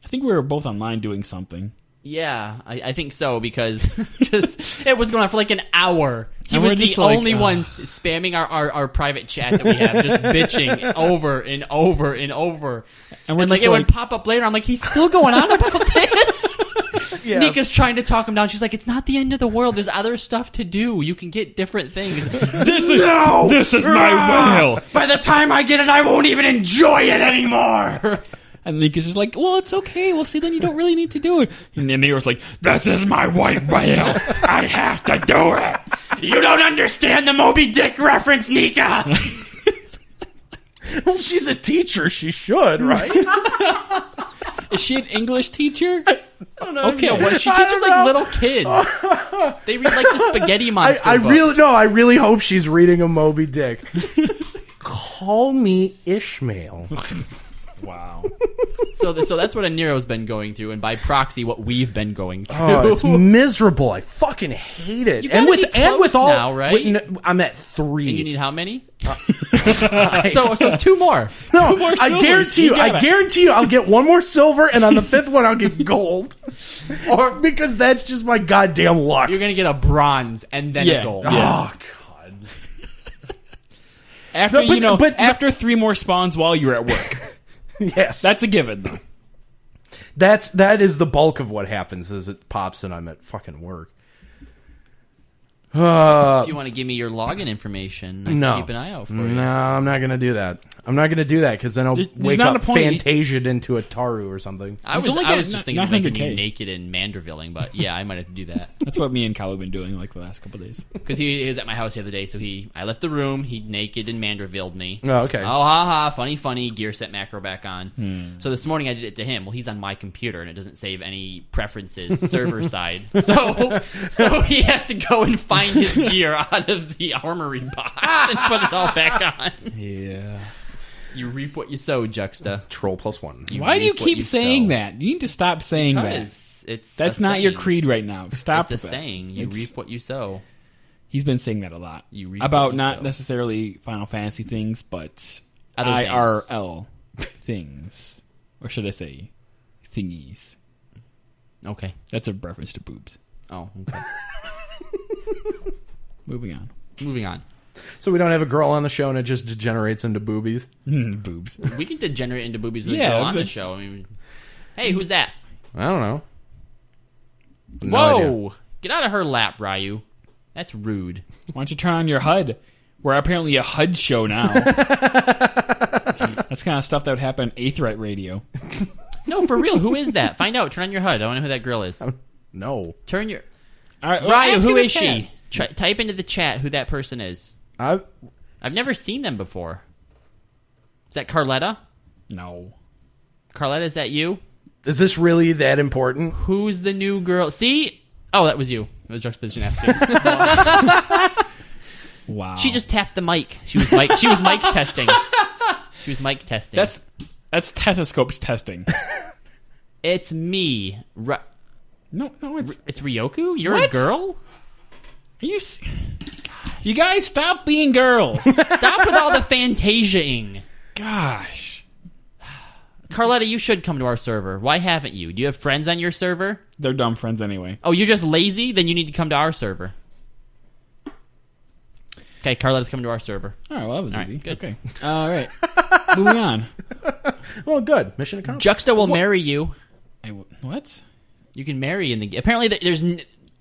think we were both online doing something. Yeah, I think so because it was going on for like an hour. He was the only one spamming our private chat that we have, just bitching over and over and over. And like it would pop up later. I'm like, he's still going on about this. Yes. Nika's trying to talk him down. She's like, it's not the end of the world. There's other stuff to do. You can get different things. This is my whale. By the time I get it, I won't even enjoy it anymore. And Nika's just like, well, it's okay. Well, see, then you don't really need to do it. And then Nero's like, this is my white whale. I have to do it. You don't understand the Moby Dick reference, Nika. Well, she's a teacher. She should, right? Is she an English teacher? I don't know. Okay, well, she teaches like little kids. They read like the Spaghetti Monster book. I really hope she's reading a Moby Dick. Call me Ishmael. Wow. So that's what a Nero's been going through, and by proxy, what we've been going through. Oh, it's miserable. I fucking hate it. And with all, now, right? I'm at 3. And you need how many? So 2 more. No, 2 more I guarantee you, I'll get 1 more silver, and on the 5th one, I'll get gold. Or because that's just my goddamn luck. You're gonna get a bronze and then a gold. Yeah. Oh God. After 3 more spawns while you're at work. Yes. That's a given, though. That is the bulk of what happens is it pops and I'm at fucking work. If you want to give me your login information, I can keep an eye out for you. No, I'm not going to do that. I'm not going to do that because then I'll wake not up a point. Fantasia'd into a Taru or something. I It's was only just thinking of 900K. making you naked and Mandervilling, but yeah, I might have to do that. That's what me and Cal have been doing like the last couple of days. Because he was at my house the other day, so I left the room, he naked and Mandervilled me. Oh, okay. Oh, ha, funny, gear set macro back on. So this morning I did it to him. Well, he's on my computer, and it doesn't save any preferences server side. So he has to go and find his gear out of the armory box and put it all back on. Yeah. You reap what you sow, Juxta. Troll +1. Why do you reap what keep you saying sow. that? You need to stop saying that. Because it's That's a not your saying. creed right now. Stop It's a with that. saying. You It's- reap what you sow. He's been saying that a lot. You reap what about you not sow. necessarily Final Fantasy things, but Other things. IRL things. Or should I say thingies. Okay. That's a reference to boobs. Oh, okay. Moving on. Moving on. So we don't have a girl on the show and it just degenerates into boobies? Boobs. We can degenerate into boobies with a Yeah, girl on the that's- show. I mean, hey, who's that? I don't know. No Whoa! idea. Get out of her lap, Ryu. That's rude. Why don't you turn on your HUD? We're apparently a HUD show now. That's kind of stuff that would happen on Aetheryte Radio. No, for real. Who is that? Find out. Turn on your HUD. I want to know who that girl is. No. Turn your All right, well, Ryu. ask Who in the is chat. she? Type into the chat who that person is. I've never seen them before. Is that Carletta? No. Carletta, is that you? Is this really that important? Who's the new girl? See? Oh, that was you. It was Juxtaposition asking. Wow. She just tapped the mic. She was mic testing. She was mic testing. That's Tetoscope's testing. It's me. No, it's... It's Ryoku? You're What? a girl? Are you... You guys stop being girls. Stop with all the Fantasia-ing. Gosh. Carletta, you should come to our server. Why haven't you? Do you have friends on your server? They're dumb friends anyway. Oh, you're just lazy? Then you need to come to our server. Okay, Carletta's coming to our server. All right, well, that was All right, easy. good. Okay. All right. Moving on. Well, good. Mission accomplished. Juxta will marry you. What? You can marry in the... Apparently,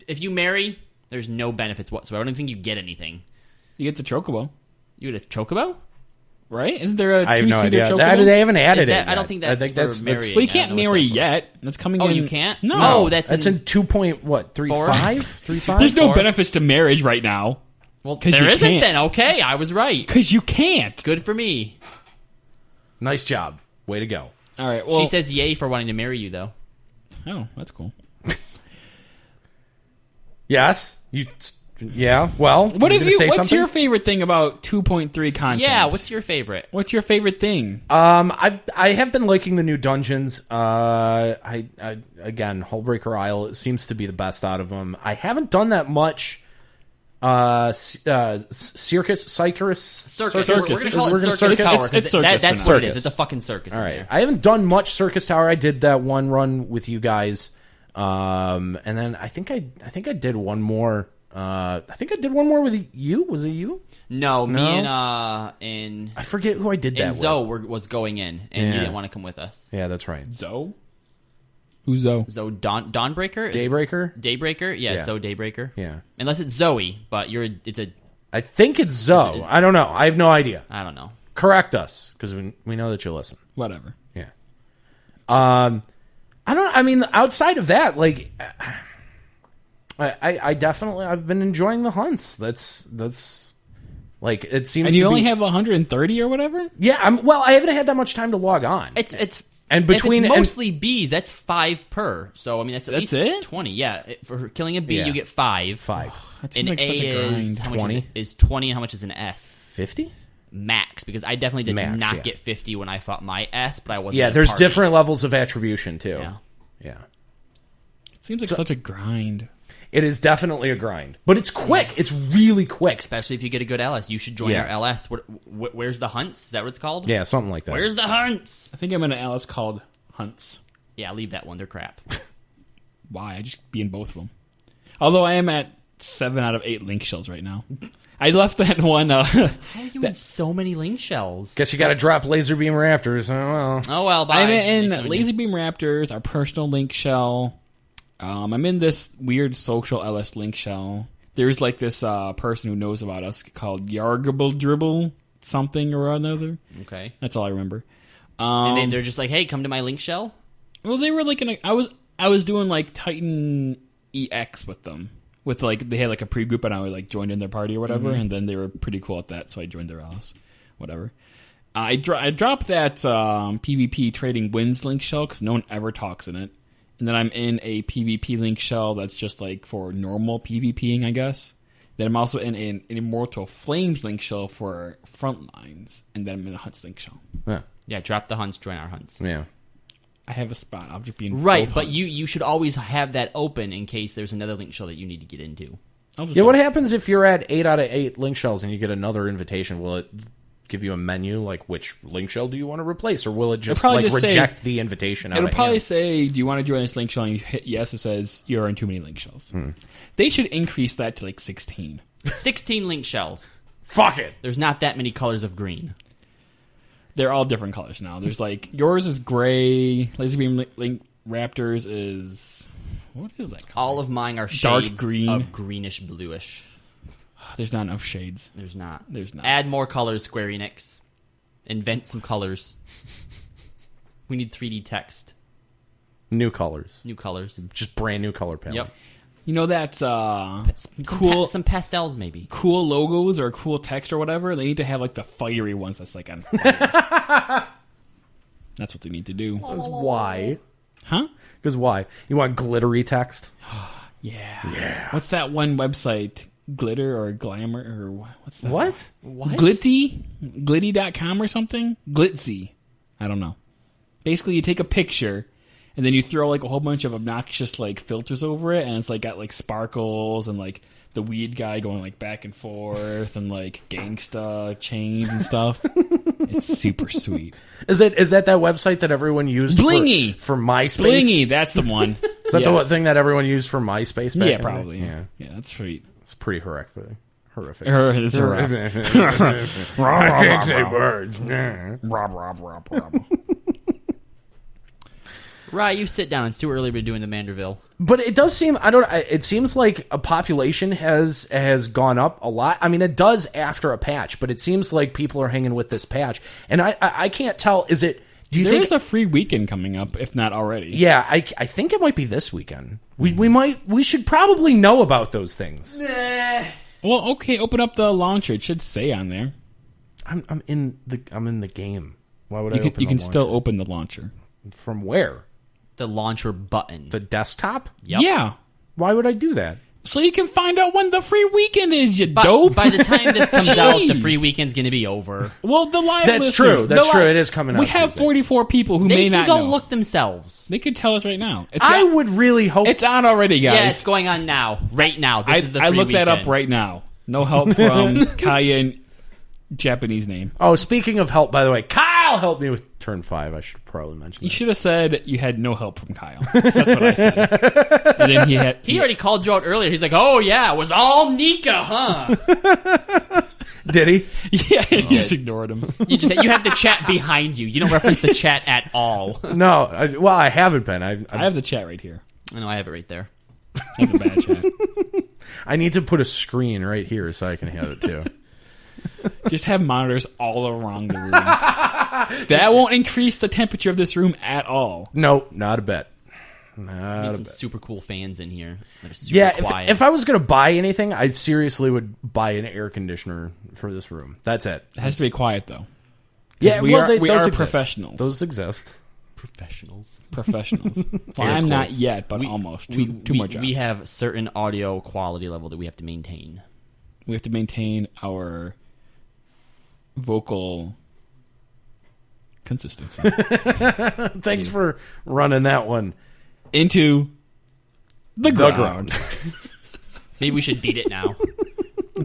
if you marry, there's no benefits whatsoever. I don't think you get anything. You get the Chocobo, You get a chocobo? right? Isn't there a I have no two-seater idea. Chocobo? They haven't added Is that- it. I don't yet. think I that's think for that's marrying. Well, you I can't know it's marry not for- yet. That's coming Oh, in... you can't? No. Oh, that's in 2.35? Four? 3.5? There's no Or- benefits to marriage right now. Well, 'Cause there you isn't can't. then. Okay, I was right. Because you can't. Good for me. Nice job. Way to go. All right, well... She says yay for wanting to marry you, though. Oh, that's cool. Yes. Yeah. Well, What you have gonna you? say What's something? your favorite thing about 2.3 content? Yeah, what's your favorite? What's your favorite thing? I have been liking the new dungeons. I again, Hullbreaker Isle seems to be the best out of them. I haven't done that much. Circus. Circus. Circus. We're going to call We're it gonna Circus circus. Tower. 'cause It's circus that's for what now. it is. It's a fucking circus All in right. there. I haven't done much Circus Tower. I did that one run with you guys, and then I think I did one more. I think I did one more with you. Was it you? No, me No? and I forget who I did that with. Zoe was going in, and you Yeah. didn't want to come with us. Yeah, that's right. Zoe? Who's Zoe? Zoe Dawnbreaker? Daybreaker. Daybreaker? Yeah, Yeah. Zoe Daybreaker. Yeah. Unless it's Zoe, but it's a... I think it's Zoe. I don't know. I have no idea. I don't know. Correct us, because we know that you listen. Whatever. Yeah. I don't. I mean, outside of that, like, I definitely I've been enjoying the hunts. That's like it seems. And you to only be, have 130 or whatever? Yeah. I haven't had that much time to log on. It's And between- if it's and- mostly bees, that's 5 per. So I mean, that's at That's least it? 20. Yeah, for killing a bee, Yeah. you get 5. 5. That seems An like such A a grind. is how much 20? is 20, and how much is an S? 50. Max, because I definitely did Max, not yeah. get 50 when I fought my S, but I wasn't. Yeah. in a There's party. different levels of attribution too. Yeah. Yeah. It seems like such a grind. It is definitely a grind, but it's quick. It's really quick. Especially if you get a good LS, you should join Yeah. our LS. Where's the hunts? Is that what it's called? Yeah, something like that. Where's the hunts? I think I'm in an Alice called Hunts. Yeah, leave that one. They're crap. Why? I just be in both of them. Although I am at 7 out of 8 link shells right now. I left that one. How are you in so many link shells? Guess you got to drop Laser Beam Raptors. Oh, well. Oh well, bye. I'm in Next one. Laser Beam Raptors, our personal link shell. I'm in this weird social LS link shell. There's like this person who knows about us called Yargable Dribble something or another. Okay. That's all I remember. And then they're just like, hey, come to my link shell? Well, they were like I was doing like Titan EX with them. With like they had like a pre-group and I like joined in their party or whatever, and then they were pretty cool at that, so I joined their LS. Whatever. I dropped that PvP trading wins link shell because no one ever talks in it. And then I'm in a PvP link shell that's just like for normal PvPing, I guess. Then I'm also in an Immortal Flames link shell for Frontlines. And then I'm in a Hunts link shell. Yeah, drop the hunts, join our hunts. Yeah. I have a spot. I'll just be in Right, both but hunts. you should always have that open in case there's another link shell that you need to get into. I'll just Yeah, do what it. happens if you're at 8 out of 8 link shells and you get another invitation? Will it give you a menu like which link shell do you want to replace, or will it just probably like just say- reject the invitation? Out It'll of probably hand? say, do you want to join this link shell? And you hit yes, it says you're in too many link shells. They should increase that to like 16. 16 link shells. Fuck it. There's not that many colors of green. They're all different colors now. There's like, yours is gray, Laser Beam Link Raptors is, what is that color? All of mine are Dark shades green. of greenish bluish. There's not enough shades. There's not. There's not. Add more colors, Square Enix. Invent some colors. We need 3D text. New colors, New colors. just brand new color palette. Yep. You know that's Some cool. some pastels, maybe. Cool logos or cool text or whatever. They need to have like the fiery ones that's like on fire. That's what they need to do. Because why? Huh? Because why? You want glittery text? Yeah. Yeah. What's that one website? Glitter or Glamour or what's that? What? What? Glitty.com or something? Glitzy. I don't know. Basically, you take a picture and then you throw like a whole bunch of obnoxious like filters over it, and it's like got like sparkles and like the weed guy going like back and forth and like gangsta chains and stuff. It's super sweet. Is that website that everyone used Blingy. for MySpace? Blingy, that's the one. Is that the thing that everyone used for MySpace? Back Yeah, in the- probably. Yeah, Yeah, that's sweet. it's pretty horrific. It's a rough. I can't say words. Rob. Right, you sit down. It's too early to be doing the Manderville. But it does seem it seems like a population has gone up a lot. I mean, it does after a patch, but it seems like people are hanging with this patch, and I can't tell. Is it? Do you There think? is a free weekend coming up, if not already. Yeah, I think it might be this weekend. We should probably know about those things. Well, okay, open up the launcher. It should say on there. I'm in the game. Why would You I can, open you the can launcher? still open the launcher. From where? The launcher button. The desktop? Yep. Yeah. Why would I do that? So you can find out when the free weekend is, you But dope. by the time this comes out, the Jeez. free weekend's going to be over. Well, the live That's listeners, true. That's the true. It is coming out We have Tuesday. 44 people who They may can not go know. look themselves. They could tell us right now. It's I on, would really hope. It's on already, guys. Yeah, it's going on now. Right now. This is the free I looked that up weekend. right now. No help from Kaya and Japanese name. Oh, speaking of help, by the way, Kyle helped me with turn 5. I should probably mention You that. should have said you had no help from Kyle. So that's what I said. And then He already called you out earlier. He's like, oh, yeah, it was all Nika, huh? Did he? Yeah, you just ignored him. You have the chat behind you. You don't reference the chat at all. No. I haven't been. I have the chat right here. I know, I have it right there. That's a bad chat. I need to put a screen right here so I can have it too. Just have monitors all around the room. That won't increase the temperature of this room at all. No, not a bit. Need Not a some bit. super cool fans in here that are super Yeah, quiet. if I was going to buy anything, I seriously would buy an air conditioner for this room. That's it. It has to be quiet though. Yeah, we well, are we those are exist. professionals. Those exist. Professionals. Professionals. Well, I'm not yet, but almost. Two more jobs. We have certain audio quality level that we have to maintain. We have to maintain our vocal consistency Thanks for running that one. into the ground. Maybe we should beat it now.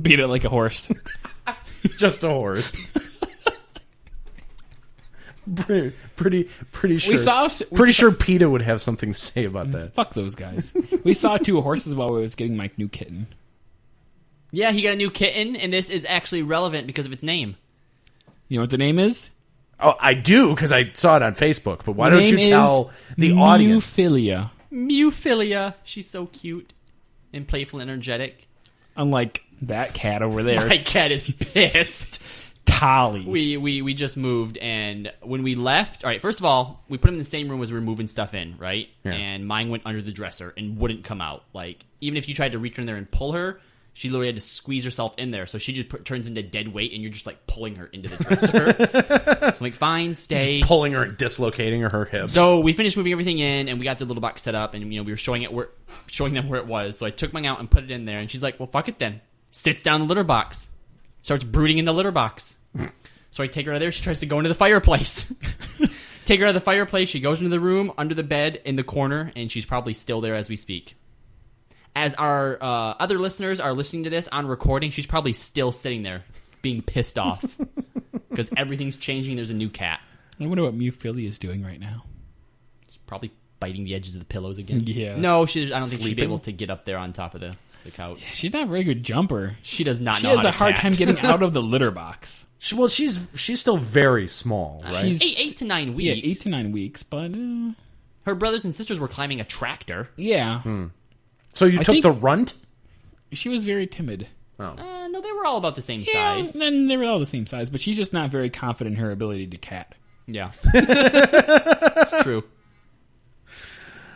Beat it like a horse. Just a horse. pretty sure. Pretty sure PETA would have something to say about that. Fuck those guys. We saw 2 horses while we was getting my new kitten. Yeah, he got a new kitten, and this is actually relevant because of its name. You know what the name is? Oh, I do, because I saw it on Facebook, but why The don't you name tell is the audience? Mewphilia. Mewphilia. She's so cute and playful and energetic. Unlike that cat over there, My cat is pissed. Tolly. We just moved, and when we left, all right, first of all, we put him in the same room as we were moving stuff in, right? Yeah. And mine went under the dresser and wouldn't come out. Like, even if you tried to reach in there and pull her, she literally had to squeeze herself in there. So she just turns into dead weight, and you're just, like, pulling her into the dresser. So I'm like, fine, stay. Pulling her and dislocating her hips. So we finished moving everything in, and we got the little box set up, and we were showing them where it was. So I took mine out and put it in there, and she's like, "Well, fuck it then." Sits down in the litter box, starts brooding in the litter box. So I take her out of there. She tries to go into the fireplace. Take her out of the fireplace. She goes into the room under the bed in the corner, and she's probably still there as we speak. As our other listeners are listening to this on recording, she's probably still sitting there, being pissed off because everything's changing. There's a new cat. I wonder what Mewphilia is doing right now. Probably biting the edges of the pillows again. Yeah. No, I don't think she'd Sleeping? be able to get up there on top of the couch. She's not a very good jumper. She does not She know has how a to hard cat. time getting out of the litter box. She's still very small, right? She's 8 to 9 weeks. Yeah, 8 to 9 weeks, but Her brothers and sisters were climbing a tractor. yeah, So you took think- the runt? she was very timid. No, they were all about the same Yeah, size. then they were all the same size, but she's just not very confident in her ability to cat. Yeah. It's true.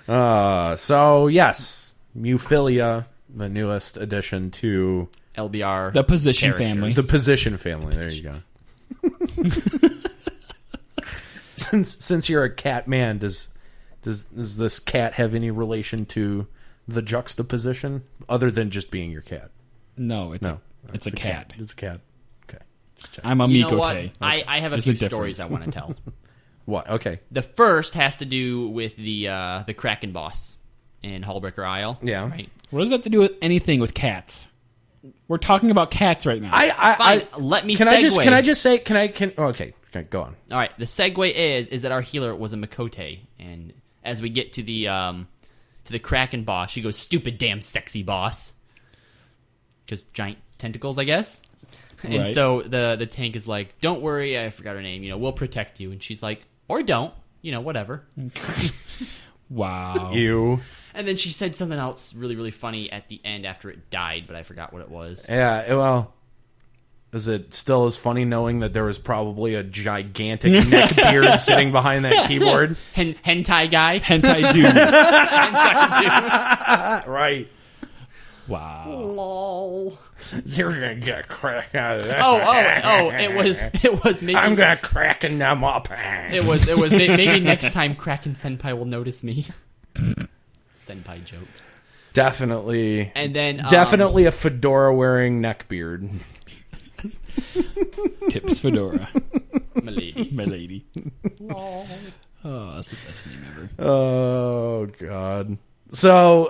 So yes, Mewphilia, the newest addition to LBR. The position characters. family. the position family. There you go. Since you're a cat man, does this cat have any relation to the juxtaposition other than just being your cat? No, it's No, it's a cat. It's a cat. Okay. Just check. I'm a You know what? Mikote. I have a There's few a difference. stories I want to tell. What? Okay. The first has to do with the Kraken boss in Hullbreaker Isle. Yeah. Right. What does that have to do with anything with cats? We're talking about cats right now. Fine. Let me Can segue. I just say? Okay. Go on. All right. The segue is that our healer was a Mikote, and as we get to the Kraken boss, she goes, "Stupid, damn, sexy boss," because giant tentacles, I guess. And Right. so the tank is like, "Don't worry, I forgot her name. We'll protect you." And she's like, "Or don't, whatever." Wow. You. And then she said something else really, really funny at the end after it died, but I forgot what it was. Yeah. Well, is it still as funny knowing that there was probably a gigantic neck beard sitting behind that keyboard? Hentai guy. Hentai dude. Right. Wow. Lol. You're gonna get crack out of that. Oh! It was maybe. I'm gonna cracking them up. It was maybe next time Kraken Senpai will notice me. Senpai jokes. Definitely. And then Definitely a fedora wearing neckbeard. Tips Fedora. Milady. My lady. Oh, that's the best name ever. Oh god. So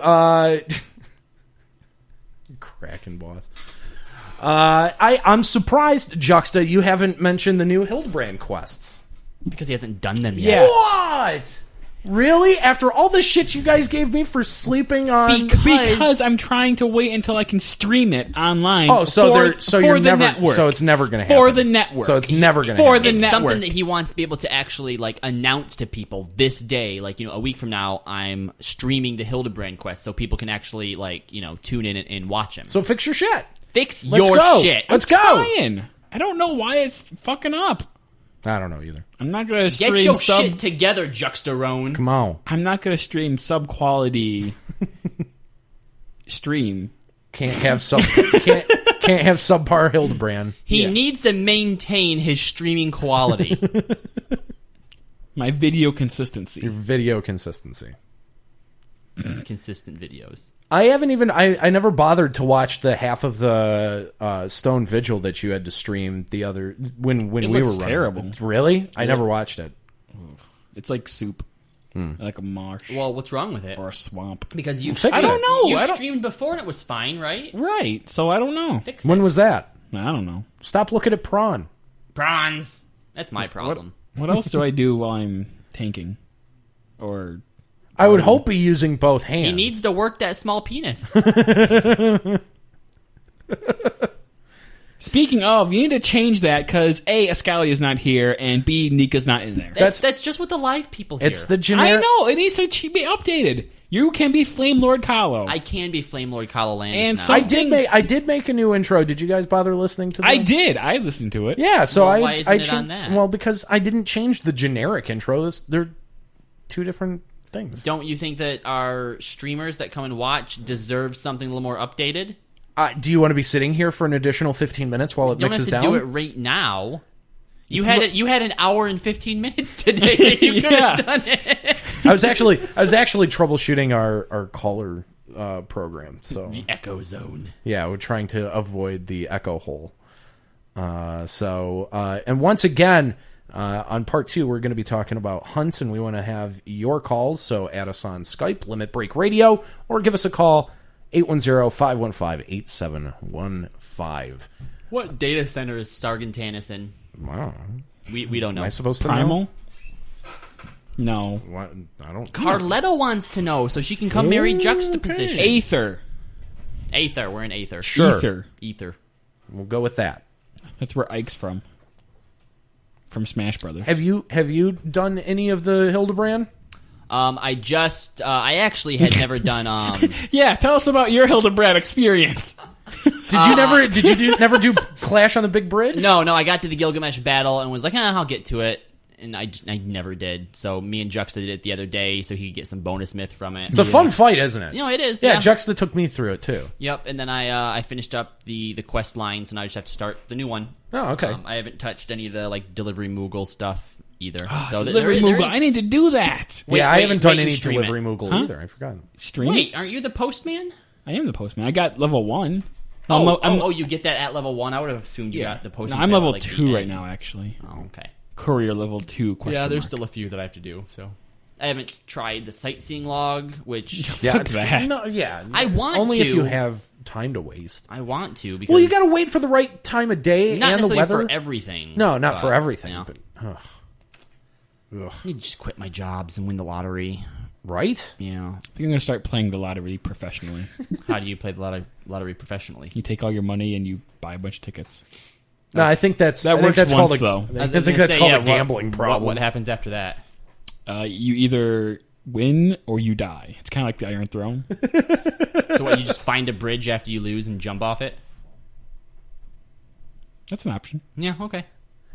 Kraken boss. I'm surprised, Juxta, you haven't mentioned the new Hildebrand quests. Because he hasn't done them Yeah. yet. What? Really? After all the shit you guys gave me for sleeping on Because I'm trying to wait until I can stream it online. Oh, so for, they're so for you're the never network. so it's never going to happen. For the network. So it's never going to For happen. the It's network. something that he wants to be able to actually announce to people this day. A week from now, I'm streaming the Hildebrand quest, so people can actually tune in and watch him. So fix your shit. Fix Let's your go. shit. Let's go. Trying. I don't know why it's fucking up. I don't know either. I'm not gonna Get stream your sub. shit together, Juxtarone. Come on. I'm not gonna stream sub quality stream. Can't have can't have subpar Hildebrand. He Yeah. needs to maintain his streaming quality. My video consistency. Your video consistency. Consistent videos. I haven't even. I never bothered to watch the half of the Stone Vigil that you had to stream the other when we were looks running. terrible. Really? I never watched it. It's like soup, like a marsh Well, what's wrong with it? or a swamp. Because you Fix I don't know. You I don't- streamed before and it was fine, right? Right. So I don't know. Fix When it. was that? I don't know. Stop looking at prawn. Prawns. That's my problem. What else do I do while I'm tanking? Or I would hope be using both hands. He needs to work that small penis. Speaking of, you need to change that because A, Ascalia is not here, and B, Nika's not in there. That's just what the live people hear. It's the I generic. know, it needs to be updated. You can be Flame Lord Kahlo. I can be Flame Lord Kyle Landis And now. so- I did make a new intro. Did you guys bother listening to that? I did. I listened to it. Yeah, so Well, why I isn't I it changed, on that? Well, because I didn't change the generic intro. They're two different things. Don't you think that our streamers that come and watch deserve something a little more updated? Do you want to be sitting here for an additional 15 minutes while it You don't have mixes to down? do it right now. You had an hour and 15 minutes today. That you could have done it. I was actually troubleshooting our caller program. So The Echo Zone. yeah, we're trying to avoid the echo hole. And once again, on part 2, we're going to be talking about hunts, and we want to have your calls. So add us on Skype, Limit Break Radio, or give us a call, 810-515-8715. What data center is Sargentanis in? Wow. We don't know. Am I supposed to know? Primal? No. What? I don't. Carletta wants to know so she can come marry Juxtaposition. Aether. Aether. We're in Aether. Sure. Ether. We'll go with that. That's where Ike's from. From Smash Brothers. Have you done any of the Hildebrand? I actually had never done, Yeah, tell us about your Hildebrand experience. Did you never do Clash on the Big Bridge? No, I got to the Gilgamesh battle and was like, I'll get to it. And I never did. So me and Juxta did it the other day so he could get some bonus myth from it. It's a fun fight, isn't it? It is. Yeah, Juxta took me through it too. Yep, and then I finished up the quest lines, and I just have to start the new one. Oh, okay. I haven't touched any of the Delivery Moogle stuff either. So Delivery there Moogle. is- I need to do that. Wait, I haven't done and any stream Delivery it. Moogle Huh? either. I forgot. Stream Wait, it. aren't you the postman? I am the postman. I got level 1. Oh, you get that at level 1? I would have assumed you yeah. got the postman. No, I'm at, level like, the 2 right end. now, actually. Oh, okay. Courier level 2, question Yeah, there's mark. still a few that I have to do, so. I haven't tried the sightseeing log, which Fuck that. No, yeah. I want only if to. you have time to waste. I want to because Well, you got to wait for the right time of day not and the necessarily weather. for everything. No, not for but, everything. you know, But, I need to just quit my jobs and win the lottery. right? You know, I think I'm going to start playing the lottery professionally. how do you play the lottery professionally? You take all your money and you buy a bunch of tickets. No, I think that's That I think works that's once, called a, though. I think that's called a gambling problem. What happens after that? You either win or you die. It's kind of like the Iron Throne. So what? You just find a bridge after you lose and jump off it? That's an option. Yeah. Okay.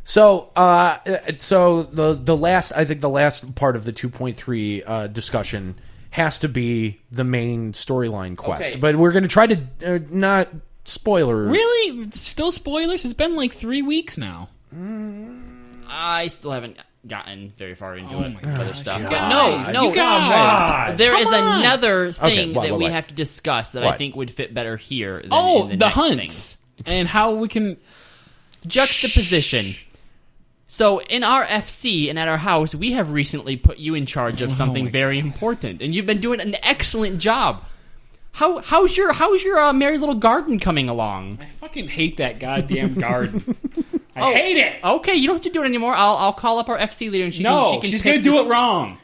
So, the last part of the 2.3 discussion has to be the main storyline quest. Okay. But we're going to try to not spoiler. Really? Still spoilers? It's been like 3 weeks now. I still haven't gotten very far into Oh it. my with other gosh, stuff. guys. No, You guys. There Come is on. another thing what, that what, we what? have to discuss that I What? think would fit better here. Than Oh, in the next hunts. And how we can... Juxtaposition. So in our FC and at our house, we have recently put you in charge of something my very important, and you've been doing an excellent job. How's your merry little garden coming along? I fucking hate that goddamn garden. I hate it. Okay, you don't have to do it anymore. I'll call up our FC leader and she No, can she's pick going to do it wrong.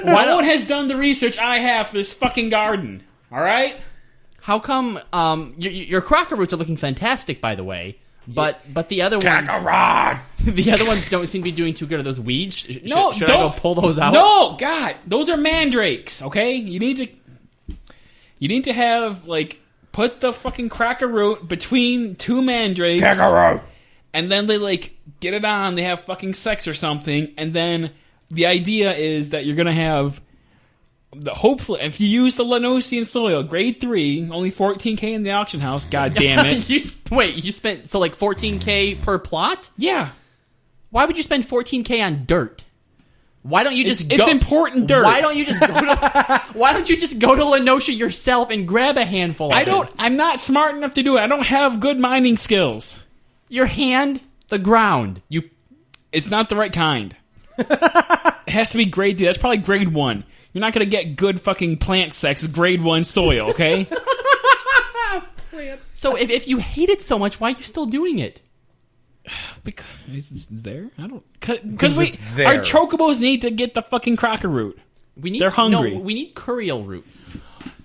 No one has done the research I have for this fucking garden. All right? How come your Crocker roots are looking fantastic, by the way, but the other ones the other ones don't seem to be doing too good. Are those weeds? Should I go pull those out? No, God, those are mandrakes. Okay, you need to have put the fucking cracker root between two mandrakes, and then they get it on. They have fucking sex or something, and then the idea is that you're gonna have. Hopefully, if you use the Lenosian soil, grade 3, only 14k in the auction house. God damn it! You spent 14k per plot? Yeah, Why would you spend 14k on dirt? Why don't you just it's important dirt. Why don't you just go to Why don't you just go to Lenosha yourself and grab a handful of it? I'm not smart enough to do it. I don't have good mining skills. Your hand, the ground. It's not the right kind. It has to be grade 3. That's probably grade 1. You're not going to get good fucking plant sex with grade 1 soil, okay? So if you hate it so much, why are you still doing it? Because it's there? I don't... Because it's there. our chocobos need to get the fucking crocker root. We need They're hungry. No, we need Curiel roots.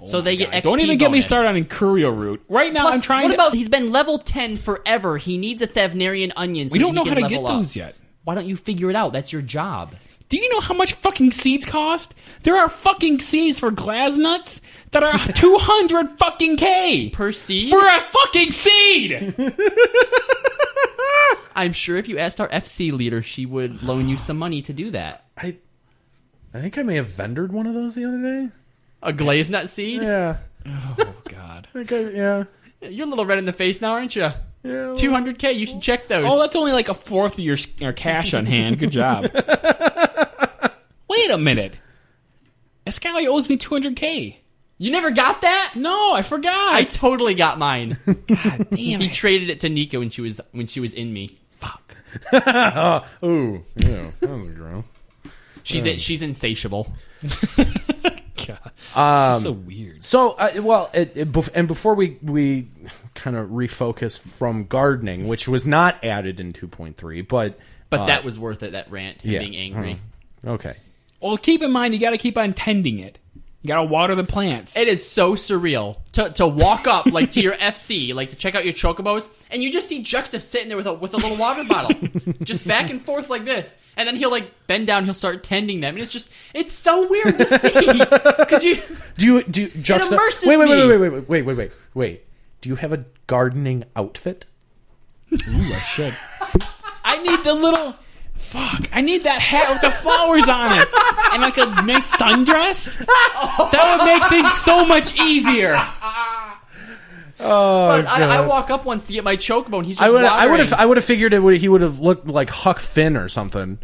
So they get XP Don't even get me bonus. started on Curio Root. Right now, Plus, I'm trying what to... about he's been level 10 forever. He needs a Thavnarian onion so we don't he know can how to get level up. those yet. Why don't you figure it out? That's your job. Do you know how much fucking seeds cost? There are fucking seeds for Glassnuts that are 200 fucking K Per seed? for a fucking seed. I'm sure if you asked our FC leader, she would loan you some money to do that. I think I may have vendored one of those the other day. A glazed nut seed? Yeah. Oh God. I think yeah. You're a little red in the face now, aren't you? Yeah. 200K, you should check those. Oh, that's only like a fourth of your cash on hand. Good job. Wait a minute. Escalia owes me 200K. You never got that? No, I forgot. I totally got mine. God damn He it. traded it to Nika when she was in me. Fuck. Ooh, yeah, that was gross. She's insatiable. God. It's so weird. So, and before we kind of refocus from gardening, which was not added in 2.3, but That was worth it, that rant, him yeah, being angry. Okay. Well, keep in mind, you got to keep on tending it. You got to water the plants. It is so surreal to walk up like to your FC, like to check out your chocobos, and you just see Juxta sitting there with a little water bottle, just back and forth like this, and then he'll like bend down, he'll start tending them, and it's so weird to see because Do you Juxta? immerses Wait. Do you have a gardening outfit? Ooh, I should. I need the little... Fuck. I need that hat with the flowers on it. And like a nice sundress. That would make things so much easier. But I walk up once to get my chocobo, and he's just I would have watering. figured he would have looked like Huck Finn or something.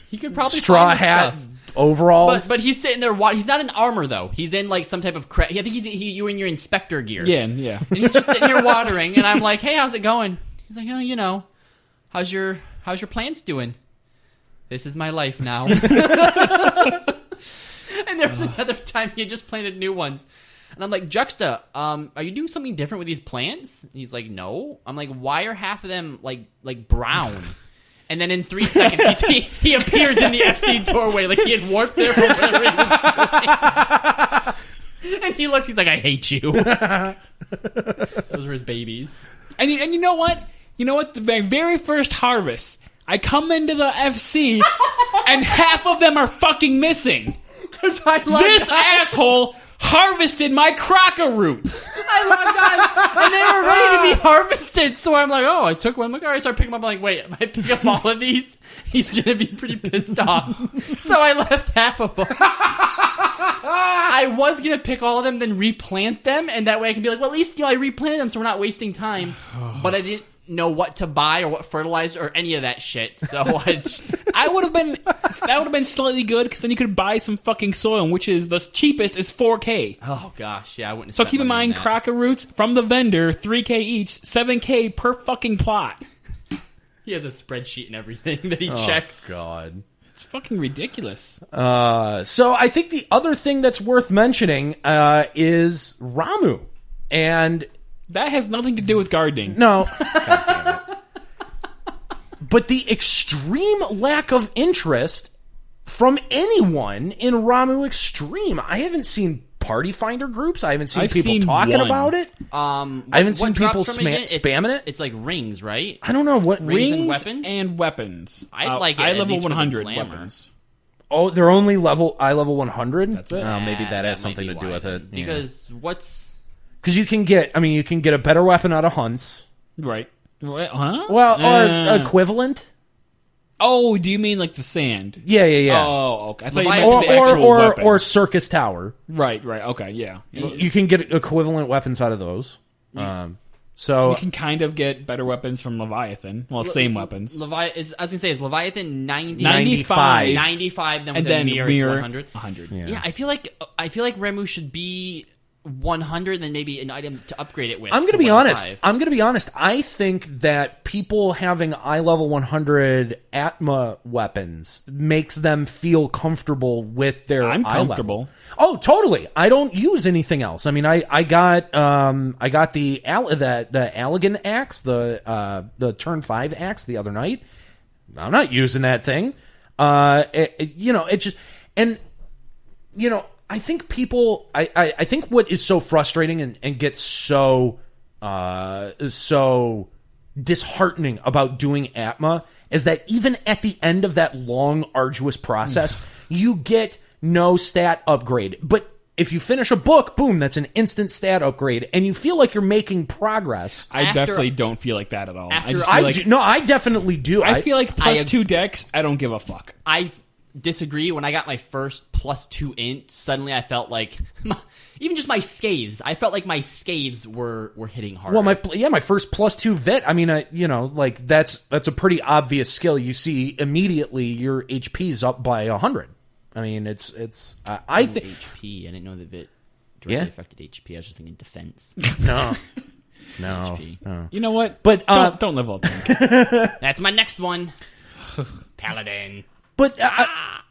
He could probably Straw find this hat, stuff. overalls. But he's sitting there. He's not in armor though. He's in like some type of. I think you in your inspector gear. Yeah. And he's just sitting here watering, and I'm like, "Hey, how's it going?" He's like, "Oh, you know, how's your plants doing?" This is my life now. And there was another time he had just planted new ones. And I'm like, Juxta, are you doing something different with these plants? And he's like, no. I'm like, why are half of them like brown? And then in 3 seconds, he appears in the FC doorway like he had warped there or whatever he was doing. And he looks, he's like, I hate you. Those were his babies. And you know what? You know what? The very first harvest, I come into the FC, and half of them are fucking missing. This asshole harvested my Crocker roots. I logged on, and they were ready to be harvested. So I'm like, oh, I took one. I'm like, all right, so I picked them up. I'm like, wait, if I pick up all of these, he's going to be pretty pissed off. So I left half of them. I was going to pick all of them, then replant them, and that way I can be like, well, at least I replanted them so we're not wasting time. But I didn't know what to buy or what fertilizer or any of that shit. So that would have been slightly good because then you could buy some fucking soil, which is the cheapest is 4K. oh gosh, yeah, I wouldn't. Have So spent keep in money on mind, that. Crocker roots from the vendor, 3K each, 7K per fucking plot. He has a spreadsheet and everything that he checks. God. It's fucking ridiculous. So I think the other thing that's worth mentioning is Ramu. And That has nothing to do with gardening. no. God damn it. But the extreme lack of interest from anyone in Ramu Extreme. I haven't seen party finder groups. I haven't seen I've people seen talking one. about it. I I haven't seen people spamming it. It's like rings, right? I don't know what Rings and Rings weapons? and weapons. I'd like it I at level least for the 100 glamour. weapons. Oh, they're only level 100. That's it. Maybe that has might something be to do why with then. it. Because Because you can get a better weapon out of hunts. Right. What, huh? Well, or equivalent. Oh, do you mean like the sand? Yeah. Oh, okay. I thought you Leviathan- meant the actual weapon. or Circus Tower. Right. Okay, yeah. You can get equivalent weapons out of those. So You can kind of get better weapons from Leviathan. Well, same weapons. I was gonna say, is Leviathan 90? 95. 95, then And with then a mirror, mirror, it's 100. 100. Yeah, I feel like Remu should be 100, then maybe an item to upgrade it with. I'm going to be 105. honest. I think that people having eye level 100 Atma weapons makes them feel comfortable with their I'm eye level. comfortable. Oh, totally. I don't use anything else. I mean, I got the Allegan axe, the turn 5 axe the other night. I'm not using that thing. It just, and I think people. I think what is so frustrating and gets so disheartening about doing Atma is that even at the end of that long, arduous process, you get no stat upgrade. But if you finish a book, boom, that's an instant stat upgrade, and you feel like you're making progress. I definitely don't feel like that at all. I definitely do. I feel like +2 dex, I don't give a fuck. I disagree. When I got my first +2 int, suddenly I felt like even just my scathes. I felt like my scathes were hitting hard. Well, my first +2 vit. I mean, like that's a pretty obvious skill. You see immediately your HP's up by 100. I mean, I think HP. I didn't know that it directly affected HP. I was just thinking defense. No. You know what? But don't level up. That's my next one. Paladin. But I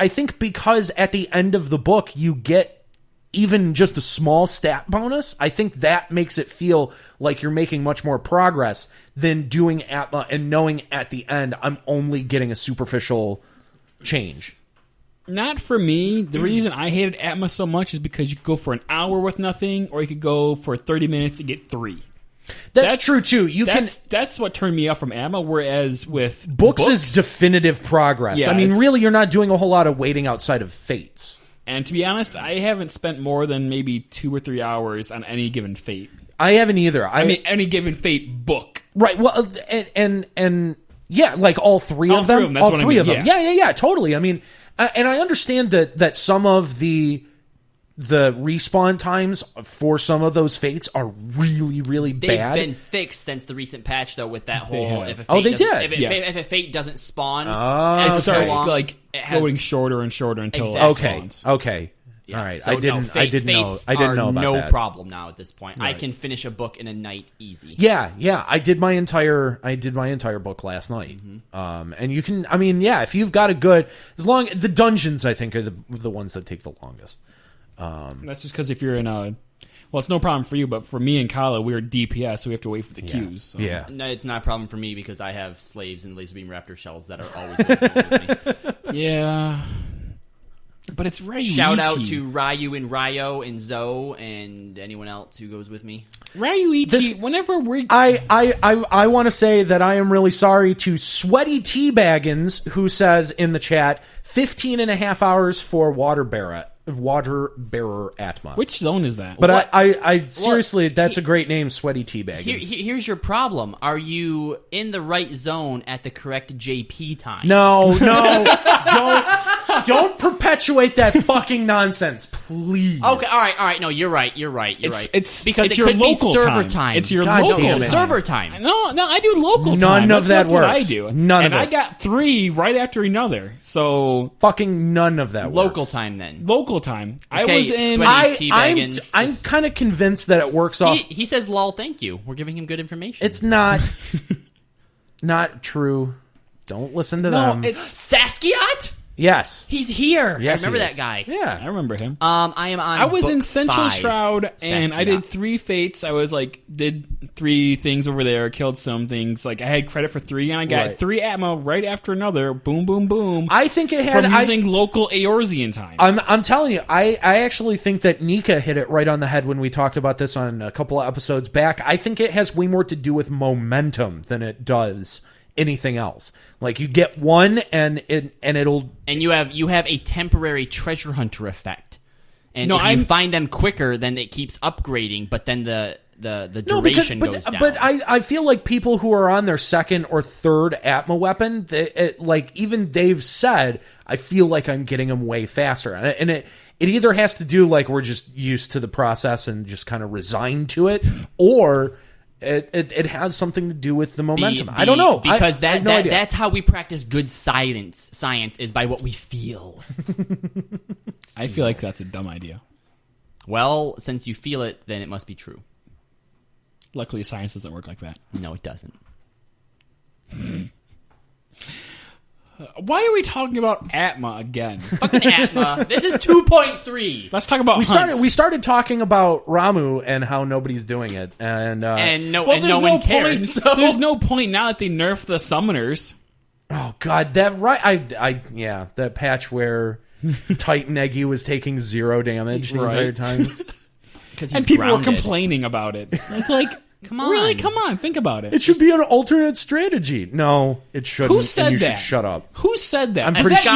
think because at the end of the book you get even just a small stat bonus, I think that makes it feel like you're making much more progress than doing Atma and knowing at the end I'm only getting a superficial change. Not for me. The reason I hated Atma so much is because you could go for an hour with nothing, or you could go for 30 minutes and get 3. That's true too. That's what turned me off from Atma. Whereas with books is definitive progress. Yeah, I mean, really, you're not doing a whole lot of waiting outside of Fates. And to be honest, I haven't spent more than maybe 2 or 3 hours on any given Fate. I haven't either. I mean, any given Fate book. Right. Well, and yeah, like all three of them. That's all what three I mean. of them. Yeah. Totally. I mean, and I understand that some of the respawn times for some of those fates are really, really bad. They've been fixed since the recent patch, though, with that whole... If a fate doesn't spawn... it starts going shorter and shorter until it spawns. Okay. Yeah. All right. So, I didn't know about no that. problem now at this point. Right. I can finish a book in a night easy. Yeah. I did my entire book last night. Mm-hmm. And you can, I mean, yeah, if you've got a good, the dungeons I think are the ones that take the longest. That's just because if you're in a... Well, it's no problem for you, but for me and Kala, we're DPS, so we have to wait for the queues. So. Yeah. No, it's not a problem for me because I have slaves and laser beam raptor shells that are always with me. Yeah. But it's Ryuichi. Shout out to Ryu and Ryo and Zoe and anyone else who goes with me. Ryuichi, whenever we're... I want to say that I am really sorry to Sweaty Teabaggins, who says in the chat, 15 and a half hours for Water Bearer Atma. Which zone is that? But I seriously, that's a great name, Sweaty Teabaggins. Here's your problem. Are you in the right zone at the correct JP time? No, don't perpetuate that fucking nonsense, please. Okay, all right. No, you're right. It's because it's it your could local be server time. It's your God local damn it. server times. No, I do local time. None of that That's what works. I do. None and of it. I got 3 right after another. So Fucking none of that Local works. time then. local time. Okay, I was in. Sweaty Teabaggins. I'm kind of convinced that it works off. He says, "Lol, thank you. We're giving him good information." It's not true. Don't listen to No, them. it's Saskiot. Yes. He's here. Yes, I remember he is. that guy. Yeah. I remember him. I am on. I was book in Central 5, Shroud, and I did Saskiot. 3 fates. I was did 3 things over there, killed some things. I had credit for 3, and I got Right. 3 Atma right after another. Boom, boom, boom. I think it had from using local Eorzean time. I'm telling you, I actually think that Nika hit it right on the head when we talked about this on a couple of episodes back. I think it has way more to do with momentum than it does anything else. Like you get one and it'll And you have a temporary treasure hunter effect. And if you find them quicker, then it keeps upgrading, but then the duration goes down. But I feel like people who are on their second or third Atma weapon, even they've said, I feel like I'm getting them way faster. And it either has to do like we're just used to the process and just kind of resigned to it, or it has something to do with the momentum. I don't know. Because I have no idea. that's how we practice good science. Science is by what we feel. I feel like that's a dumb idea. Well, since you feel it, then it must be true. Luckily, science doesn't work like that. No, it doesn't. Why are we talking about Atma again? Fucking Atma. This is 2.3. Let's talk about We hunts. started talking about Ramu and how nobody's doing it, and No Well, there's one no cared. point. So. There's no point now that they nerfed the summoners. oh god, that patch where Titan Eggy was taking 0 damage the entire time. And people were complaining about it. It's like, Come on. really? Come on, think about it. It should be an alternate strategy. No, it shouldn't. Who said and you that? should shut up. Who said that? I'm Is pretty that you?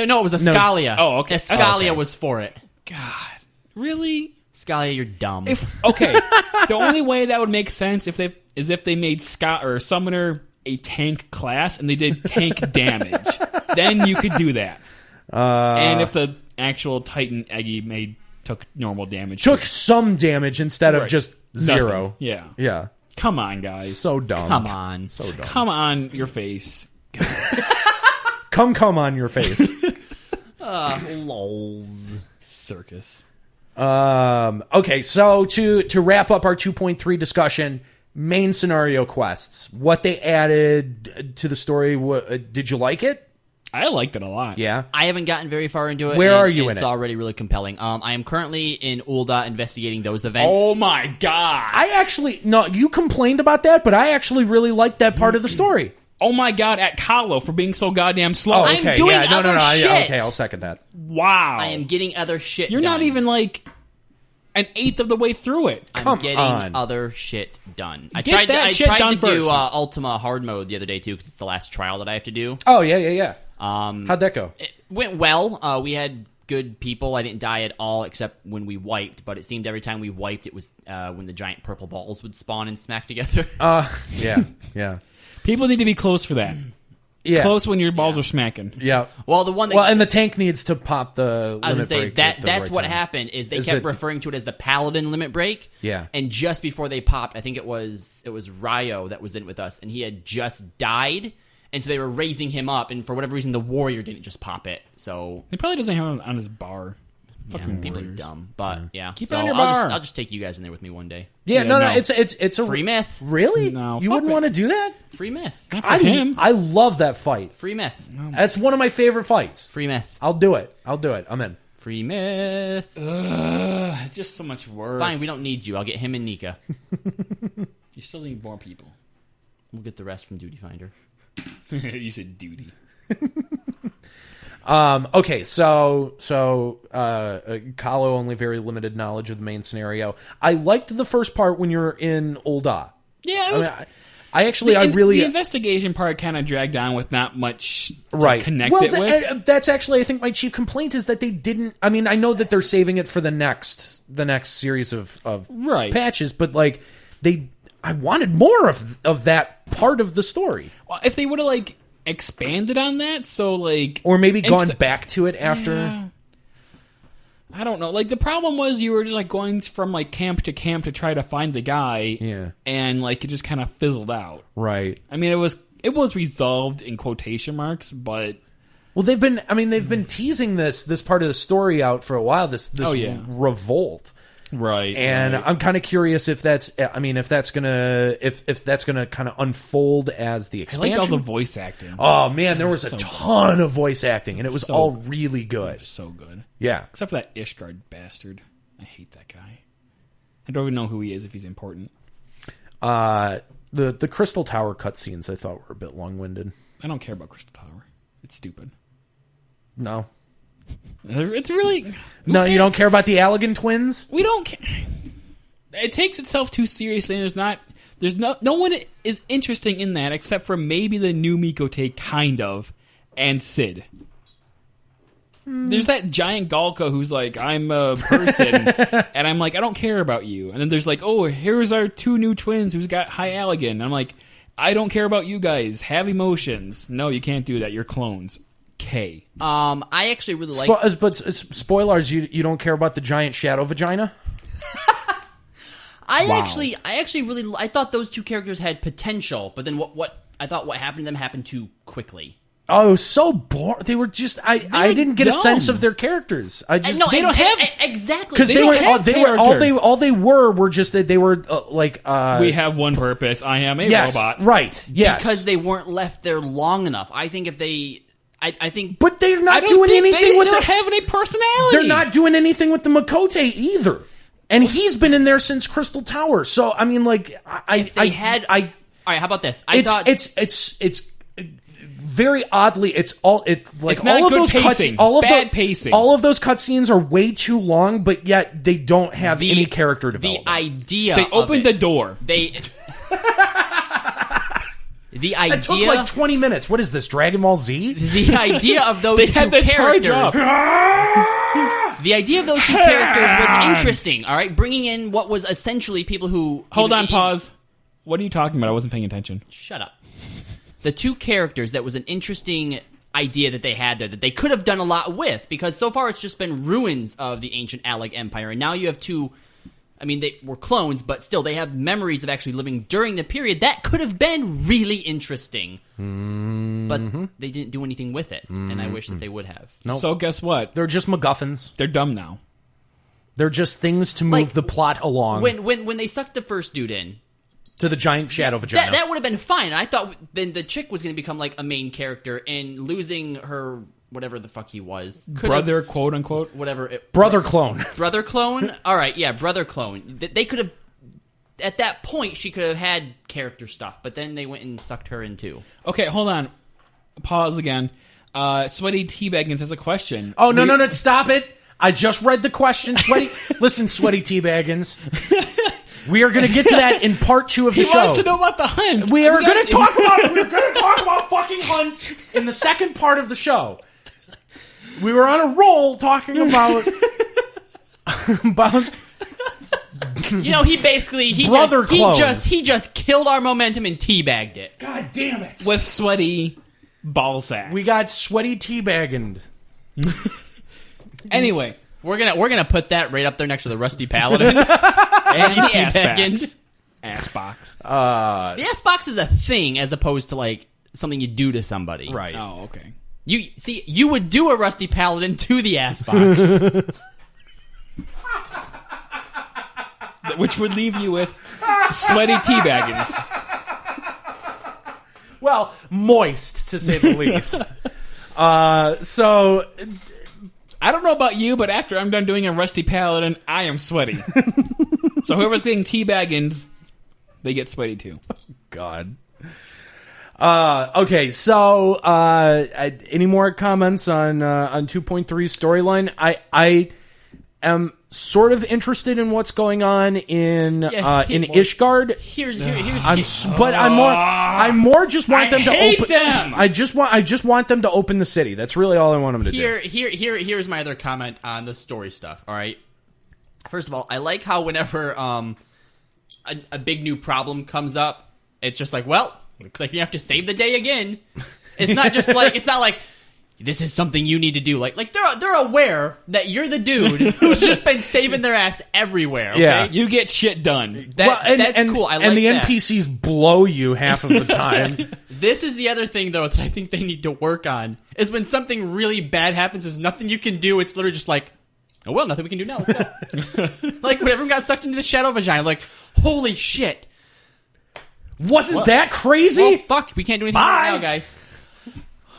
Scalia. No, it was Escalia. Oh, okay. Escalia Okay. was for it. God, really? Scalia, you're dumb. Okay, the only way that would make sense if they made Scott or Summoner a tank class and they did tank damage. Then you could do that. And if the actual Titan Eggy took normal damage, Took some damage instead of just 0. Nothing. Yeah. Yeah. Come on, guys. So dumb. Come on. So dumb. Come on, your face. Come on your face. Lols. Circus. Okay, so to wrap up our 2.3 discussion, main scenario quests. What they added to the story, did you like it? I liked it a lot. Yeah. I haven't gotten very far into it. Where and are you in it's it? already really compelling. I am currently in Ul'dah investigating those events. Oh my god. No, you complained about that, but I actually really liked that part of the story. Oh my god, at Kahlo for being so goddamn slow. Oh, I'm okay. doing yeah, no, other shit. Okay, I'll second that. Wow. I am getting other shit You're done. not even like an eighth of the way through it. I'm getting on. other shit done. I Get tried that to, shit I tried done to do first. Ultima hard mode the other day too because it's the last trial that I have to do. Oh, yeah. Um, How'd that go? It went well. We had good people. I didn't die at all except when we wiped, but it seemed every time we wiped it was when the giant purple balls would spawn and smack together. Yeah. People need to be close for that. Yeah. Close when your balls are smacking. Yeah. well, the one that Well, and the tank needs to pop the I was gonna limit say break that at the that's right what time. happened is they Is kept it- referring to it as the Paladin limit break. Yeah. And just before they popped, I think it was Ryo that was in with us, and he had just died, and so they were raising him up, and for whatever reason, the warrior didn't just pop it. So He probably doesn't have it on his bar. yeah, Fucking people are warriors. dumb, but yeah. Keep it so on your I'll bar. I'll just take you guys in there with me one day. Yeah, Yeah, no, no. it's a Free myth, Really? No, you fuck wouldn't it. want to do that? free myth, Not for him. I love that fight. free myth, That's one of my favorite fights. free myth, I'll do it. I'm in. free myth. It's just so much work. Fine, we don't need you. I'll get him and Nika. You still need more people. We'll get the rest from Duty Finder. You said duty. Okay, so Kahlo only very limited knowledge of the main scenario. I liked the first part when you're in Ul'dah. Yeah, it I was. mean, the investigation part kind of dragged on with not much to connect well, it with. that's actually, I think, my chief complaint is that they didn't. I mean, I know that they're saving it for the next series of Right. patches, but like I wanted more of that part of the story, Well, if they would have like expanded on that, so like, or maybe gone back to it after. Yeah. I don't know. Like the problem was you were just like going from like camp to camp to try to find the guy. Yeah. And like it just kind of fizzled out. Right. I mean, it was resolved in quotation marks, but Well, they've been teasing this part of the story out for a while. This Oh, yeah. revolt. right. And right. I'm kind of curious if that's gonna kind of unfold as the I expansion. liked all the voice acting. Oh man, there was a So ton of voice acting, and it was So all good. really good. So good. Yeah, Except for that Ishgard bastard. I hate that guy. I don't even know who he is if he's important. the Crystal Tower cutscenes I thought were a bit long-winded. I don't care about Crystal Tower. It's stupid. No, It's really... no, you don't care about the Allegan twins? We don't care. It takes itself too seriously, and there's no one is interesting in that except for maybe the new Mikote, kind of, and Sid. There's that giant Galka who's like, I'm a person, and I'm like, I don't care about you. And then there's like, oh, here's our two new twins who's got High Allegan. And I'm like, I don't care about you guys. Have emotions. No, you can't do that. You're clones. K. I actually really like. But spoilers, you don't care about the giant shadow vagina? I Wow. actually really. I thought those two characters had potential, but then what happened to them happened too quickly. Oh, it was so boring. They were just I didn't get a sense of their characters. I just No, they don't have- exactly because they were don't have they were character. all they were just that they were like We have one purpose. I am a yes, robot. right, yes, because they weren't left there long enough. I think if they, I think. but they're I not don't doing think anything they with don't the, have any personality. they're not doing anything with the Mikote either, and he's been in there since Crystal Tower. So I mean, like All right, how about this? I thought it's very oddly. It's all It's not all of good those pacing. Bad pacing. All of those cutscenes are way too long, but yet they don't have any character development. The idea. They opened of the door. The It took idea. like 20 minutes. What is this, Dragon Ball Z? The idea of those They two had to charge characters. up. The idea of those two characters was interesting. All right, bringing in what was essentially people who. Hold on, pause. What are you talking about? I wasn't paying attention. Shut up. The two characters, that was an interesting idea that they had there that they could have done a lot with, because so far it's just been ruins of the ancient Alec Empire, and now you have two. I mean, they were clones, but still, they have memories of actually living during the period. That could have been really interesting. But they didn't do anything with it, and I wish that they would have. Nope. So guess what? They're just MacGuffins. They're dumb now. They're just things to move Like, the plot along When they sucked the first dude in, to the giant shadow vagina. that would have been fine. And I thought then the chick was going to become like a main character, and losing her, whatever the fuck he was. could have- Brother, quote unquote. Whatever. Brother clone. Brother clone? All right, yeah, brother clone. They could have, at that point, she could have had character stuff, but then they went and sucked her in too. Okay, hold on. Pause again. Sweaty Teabaggins has a question. Oh, no, stop it. I just read the question. Listen, Sweaty Teabaggins. We are going to get to that in part 2 of the He show. wants to know about the hunt. We are going to talk about it. We're going to talk about fucking hunts in the second part of the show. We were on a roll talking about You know, he basically Brother clones. he just killed our momentum and teabagged it. God damn it. with sweaty ball sacks. We got Sweaty Teabaggins. Anyway, We're gonna put that right up there next to the Rusty Paladin. and the ass Teabaggins. Ass box. The ass box is a thing as opposed to like something you do to somebody. Right. Oh, okay. You would do a Rusty Paladin to the ass box. Which would leave you with sweaty Teabaggins. Well, moist, to say the least. So... I don't know about you, but after I'm done doing a Rusty Paladin, I am sweaty. So whoever's getting Teabaggins, they get sweaty too. God. Okay, so any more comments on 2.3 storyline? I am sort of interested in what's going on in Ishgard. Here's But I more just want them to hate open. them! I just want them to open the city. That's really all I want them to do. Here's my other comment on the story stuff. All right. First of all, I like how whenever a big new problem comes up, it's just like, well, looks like you have to save the day again. It's not just like it's not like this is something you need to do. Like they're aware that you're the dude who's just been saving their ass everywhere. Okay? Yeah. You get shit done. That's cool. I like and the that. NPCs blow you half of the time. This is the other thing, though, that I think they need to work on, is when something really bad happens, there's nothing you can do. It's literally just like, oh, well, nothing we can do now. Let's go. Like, when everyone got sucked into the shadow vagina, like, holy shit. Wasn't that crazy? Well, fuck, we can't do anything right now, guys.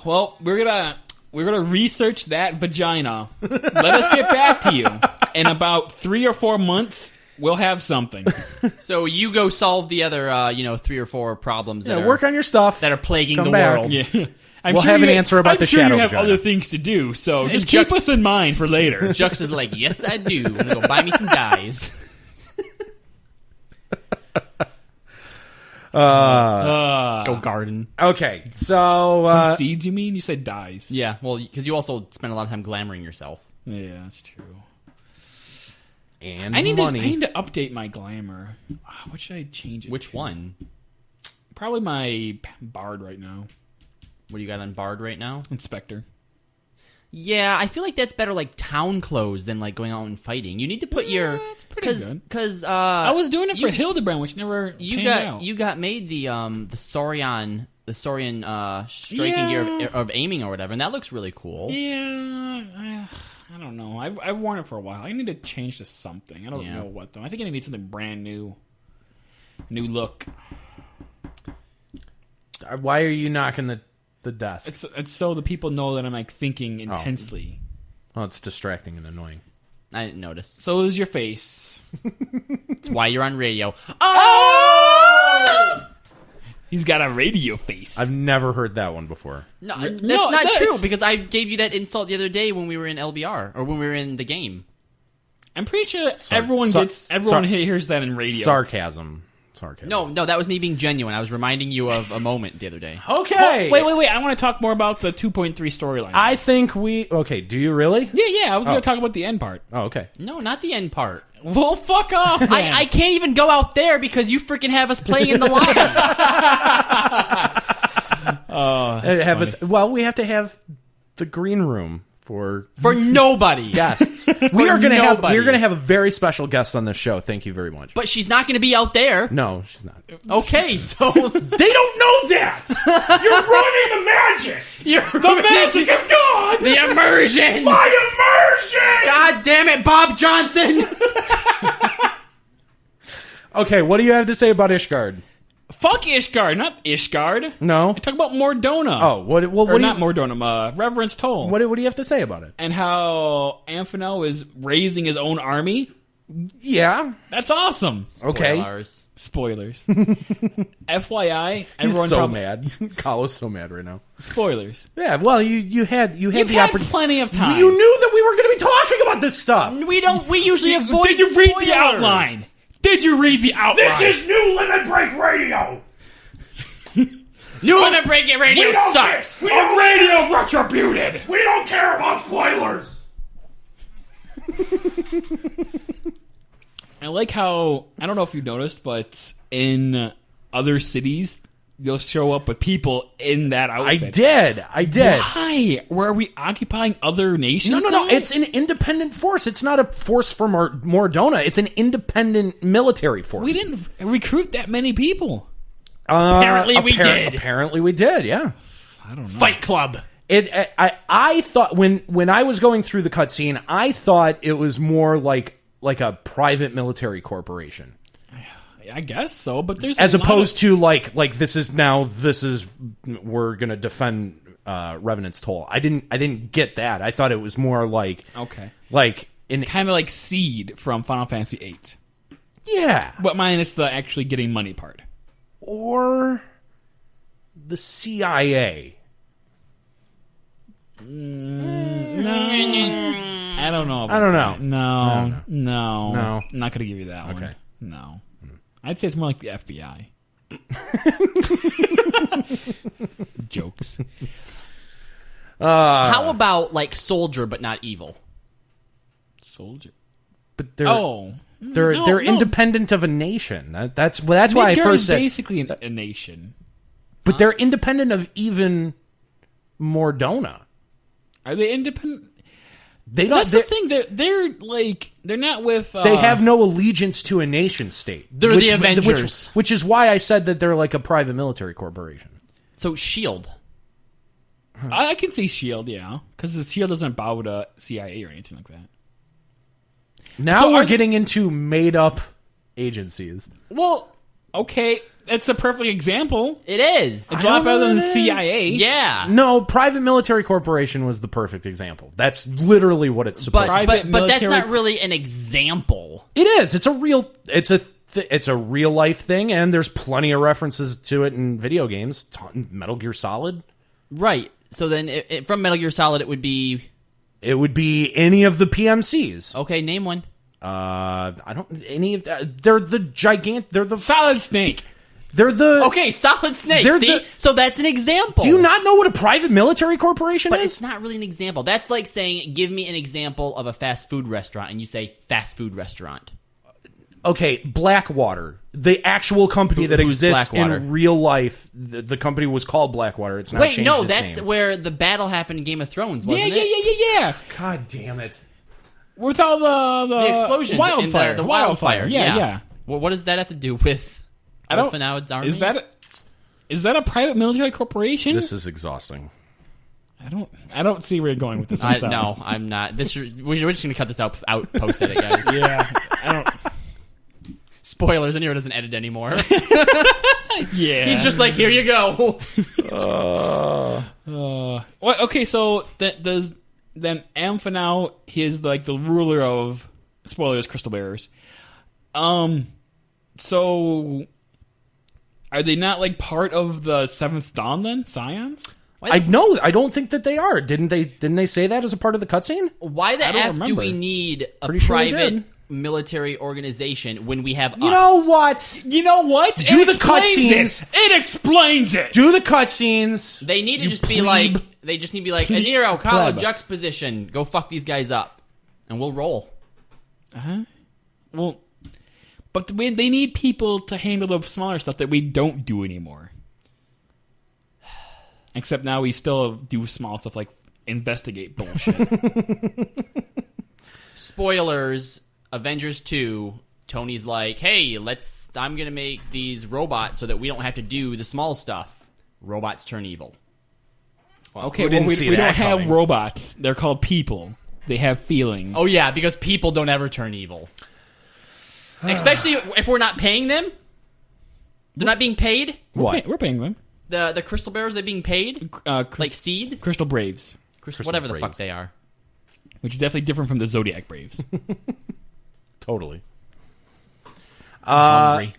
Well, we're gonna research that vagina. Let us get back to you. In about 3 or 4 months, we'll have something. So you go solve the other, 3 or 4 problems that, Work on your stuff. that are plaguing Come the back. world. Yeah. We'll have an answer about the shadow you have vagina. other things to do, so just Juck- keep us in mind for later. Jux is like, yes, I do. I'm gonna go buy me some dyes. Go garden. Okay, so Some seeds, you mean? You said dyes. Yeah, well, because you also spend a lot of time glamoring yourself. Yeah, that's true. and I need money. to update my glamour. What should I change it Which to? one? Probably my bard right now. What do you got on Bard right now? Inspector. Yeah, I feel like that's better like town clothes than like going out and fighting. You need to put your that's pretty good. Because I was doing it for Hildebrand, which never panned out. you got made the Saurian striking gear of aiming or whatever, and that looks really cool. Yeah, I don't know. I've worn it for a while. I need to change to something. I don't know what though. I think I need something brand new look. Why are you knocking the desk? It's so the people know that I'm like thinking intensely. Oh, it's distracting and annoying. I didn't notice. So is your face. That's why you're on radio. Oh! He's got a radio face. I've never heard that one before. No, that's no, not that's- true because I gave you that insult the other day when we were in LBR or when we were in the game. I'm pretty sure everyone hears that in radio. Sarcasm. No, that was me being genuine. I was reminding you of a moment the other day. Okay. Wait. I want to talk more about the 2.3 storyline. I think okay, do you really? Yeah. I was going to talk about the end part. Oh, okay. No, not the end part. Well, fuck off. Man. I can't even go out there because you freaking have us playing in the lobby. We have to have the green room for nobody. guests. We're going nobody. to have a very special guest on this show. Thank you very much. But she's not going to be out there. No, she's not. Okay, so They don't know that. You're ruining the magic. the magic is gone. the immersion. My immersion. God damn it, Bob Johnson. Okay, what do you have to say about Ishgard? Fuck Ishgard, not Ishgard. No. Talk about Mordona. Oh, what? What or do not you? Mordona, Reverence Toll. What do you have to say about it? And how Amphenol is raising his own army. Yeah. That's awesome. Okay. Spoilers. FYI, everyone He's so probably, mad. Kalo's so mad right now. Spoilers. Yeah. Well, you had You've the had opportunity. plenty of time. You knew that we were going to be talking about this stuff. We usually avoid Did you read spoilers. the outline? Did you read the outline? New Limit Break Radio. New Limit Break It Radio sucks. A radio retributed. We don't care about spoilers. I like how, I don't know if you noticed, but in other cities, you'll show up with people in that outfit. I did. Why? Were we occupying other nations? No. now? It's an independent force. It's not a force from Mordona. It's an independent military force. We didn't recruit that many people. Apparently we did. Apparently we did. Yeah. I don't know. Fight Club. I thought when I was going through the cutscene, I thought it was more like a private military corporation, I guess so, but there's as a lot opposed to like we're gonna defend Revenant's Toll. I didn't get that. I thought it was more like kind of like Seed from Final Fantasy VIII, yeah, but minus the actually getting money part. or the CIA. I don't know. I don't know. No. No. I'm not gonna give you that one. Okay. No. I'd say it's more like the FBI. Jokes. How about like Soldier but not evil? Soldier. But they're No, they're independent of a nation. That's why I Midgar first is said. basically a nation. But they're independent of even Mordona. Are they independent? They don't. That's the thing. They're not with. They have no allegiance to a nation state. They're the Avengers. which is why I said that they're like a private military corporation. So Shield. I can see Shield, yeah, because the Shield doesn't bow to CIA or anything like that. Now So we're are- getting into made up agencies. Well, okay, that's a perfect example. It is. It's a lot better than the CIA. Yeah. No, private military corporation was the perfect example. That's literally what it's supposed But to Private but that's military- not really an example. be. It is. It's a real. It's a real life thing, and there's plenty of references to it in video games. Metal Gear Solid. Right. So then from Metal Gear Solid it would be It would be any of the PMCs. okay, name one. I don't. Any of they're the gigant. They're the. Solid Snake. They're the. Okay, Solid Snake. They're See? the- So that's an example. Do you not know what a private military corporation But is? it's not really an example. That's like saying, give me an example of a fast food restaurant, and you say fast food restaurant. Okay, Blackwater, the actual company that who's exists Blackwater? in real life. The company was called Blackwater. It's now Wait, changed no, its that's name. where the battle happened in Game of Thrones, wasn't it? Yeah. God damn it! With all the The explosion. wildfire, The wildfire. Yeah. Well, what does that have to do with I don't. Alphinaud's army? Is that a private military corporation? This is exhausting. I don't see where you're going with this. I'm sorry. No, I'm not. We're just gonna cut this out post edit, guys. Yeah. I don't. Spoilers. Nero doesn't edit anymore. Yeah. He's just like, here you go. Well, okay, so then Amphenol, he is like the ruler of spoilers, Crystal Bearers. So Are they not like part of the Seventh Dawn then? Scions? I don't think that they are. Didn't they say that as a part of the cutscene? Why the I don't F do remember. we need a Pretty sure they private did. military organization when we have You us? know what? You know what? Do It the explains cutscenes. It explains it. Do the cutscenes. They need to You just be plebe. like, they just need to be like, Plebe. Aniro, Kala, Pleb. juxtaposition, go fuck these guys up. And we'll roll. Well, but they need people to handle the smaller stuff that we don't do anymore. Except now we still do small stuff like investigate bullshit. Spoilers, Avengers 2, Tony's like, hey, I'm gonna make these robots so that we don't have to do the small stuff. Robots turn evil. Okay, who didn't we see don't that have coming? robots. They're called people. They have feelings. Oh yeah, because people don't ever turn evil. Especially if we're not paying them. They're not being paid? We're paying them. The Crystal Bearers, they're being paid? Like Like Seed? Crystal Braves, Whatever the Braves. fuck they are. which is definitely different from the Zodiac Braves. Totally. Hungry.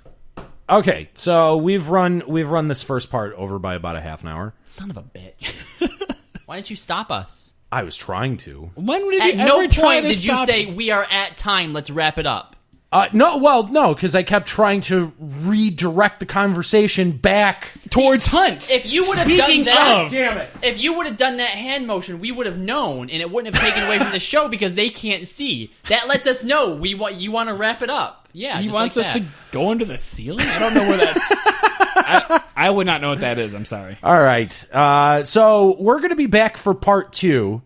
Okay, so we've run this first part over by about a half an hour. Son of a bitch. Why didn't you stop us? I was trying to. When did At you no ever try point to did you stop? say, we are at time, let's wrap it up. No, because I kept trying to redirect the conversation back. towards Hunt? If you would have done Speaking that, of- Damn it! if you would have done that hand motion, we would have known, and it wouldn't have taken away from the show because they can't see. That lets us know you want to wrap it up. Yeah, He just wants like us that. to go into the ceiling? I don't know where that's... I would not know what that is. I'm sorry. All right, so we're going to be back for part 2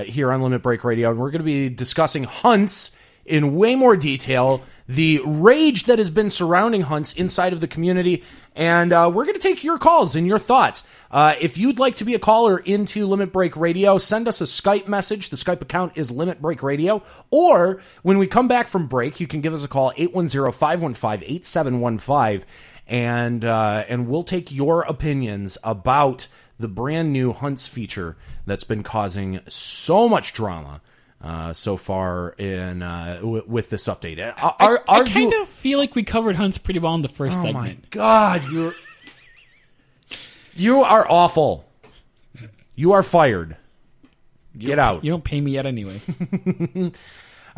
here on Limit Break Radio, and we're going to be discussing hunts in way more detail, the rage that has been surrounding hunts inside of the community, and we're going to take your calls and your thoughts. If you'd like to be a caller into Limit Break Radio, send us a Skype message. The Skype account is Limit Break Radio. Or when we come back from break, you can give us a call, 810-515-8715, and we'll take your opinions about the brand new hunts feature that's been causing so much drama so far in with this update. I kind of feel like we covered Hunts pretty well in the first Oh segment. my God, you are awful. You are fired. Get out. You don't pay me yet anyway.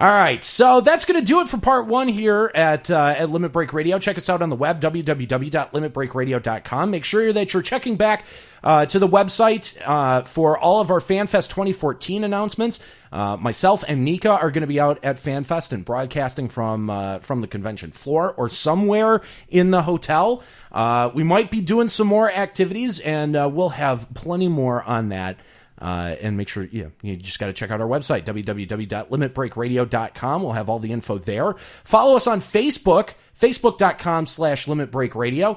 All right, so that's going to do it for part 1 here at Limit Break Radio. Check us out on the web, www.limitbreakradio.com. Make sure that you're checking back to the website for all of our FanFest 2014 announcements. Myself and Nika are going to be out at FanFest and broadcasting from the convention floor or somewhere in the hotel. We might be doing some more activities, and we'll have plenty more on that. And make sure you just got to check out our website, www.limitbreakradio.com. We'll have all the info there. Follow us on Facebook, facebook.com/limitbreakradio.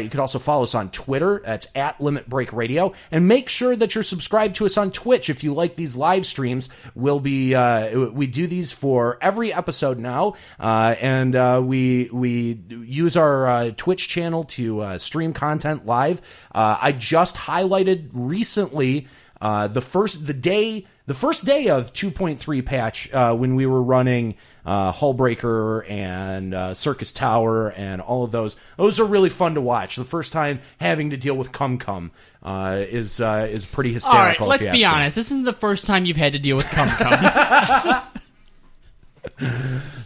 You can also follow us on Twitter. That's @limitbreakradio. And make sure that you're subscribed to us on Twitch if you like these live streams. We'll be we do these for every episode now, and we use our Twitch channel to stream content live. I just highlighted recently the first day of 2.3 patch when we were running Hullbreaker and Circus Tower and all of those. Those are really fun to watch. The first time having to deal with Cum is pretty hysterical. All right, let's if you be ask me. honest. This isn't the first time you've had to deal with cum.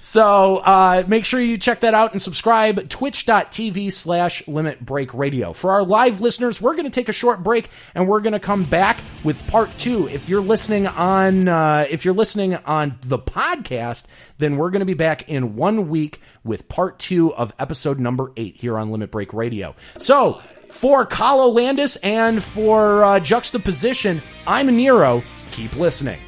So make sure you check that out and subscribe. Twitch.tv/Limit Break Radio. For our live listeners, we're going to take a short break and we're going to come back with part 2. If you're listening on the podcast, then we're going to be back in 1 week with part 2 of episode number 8 here on Limit Break Radio. So for Kalo Landis and for Juxtaposition, I'm Nero. Keep listening.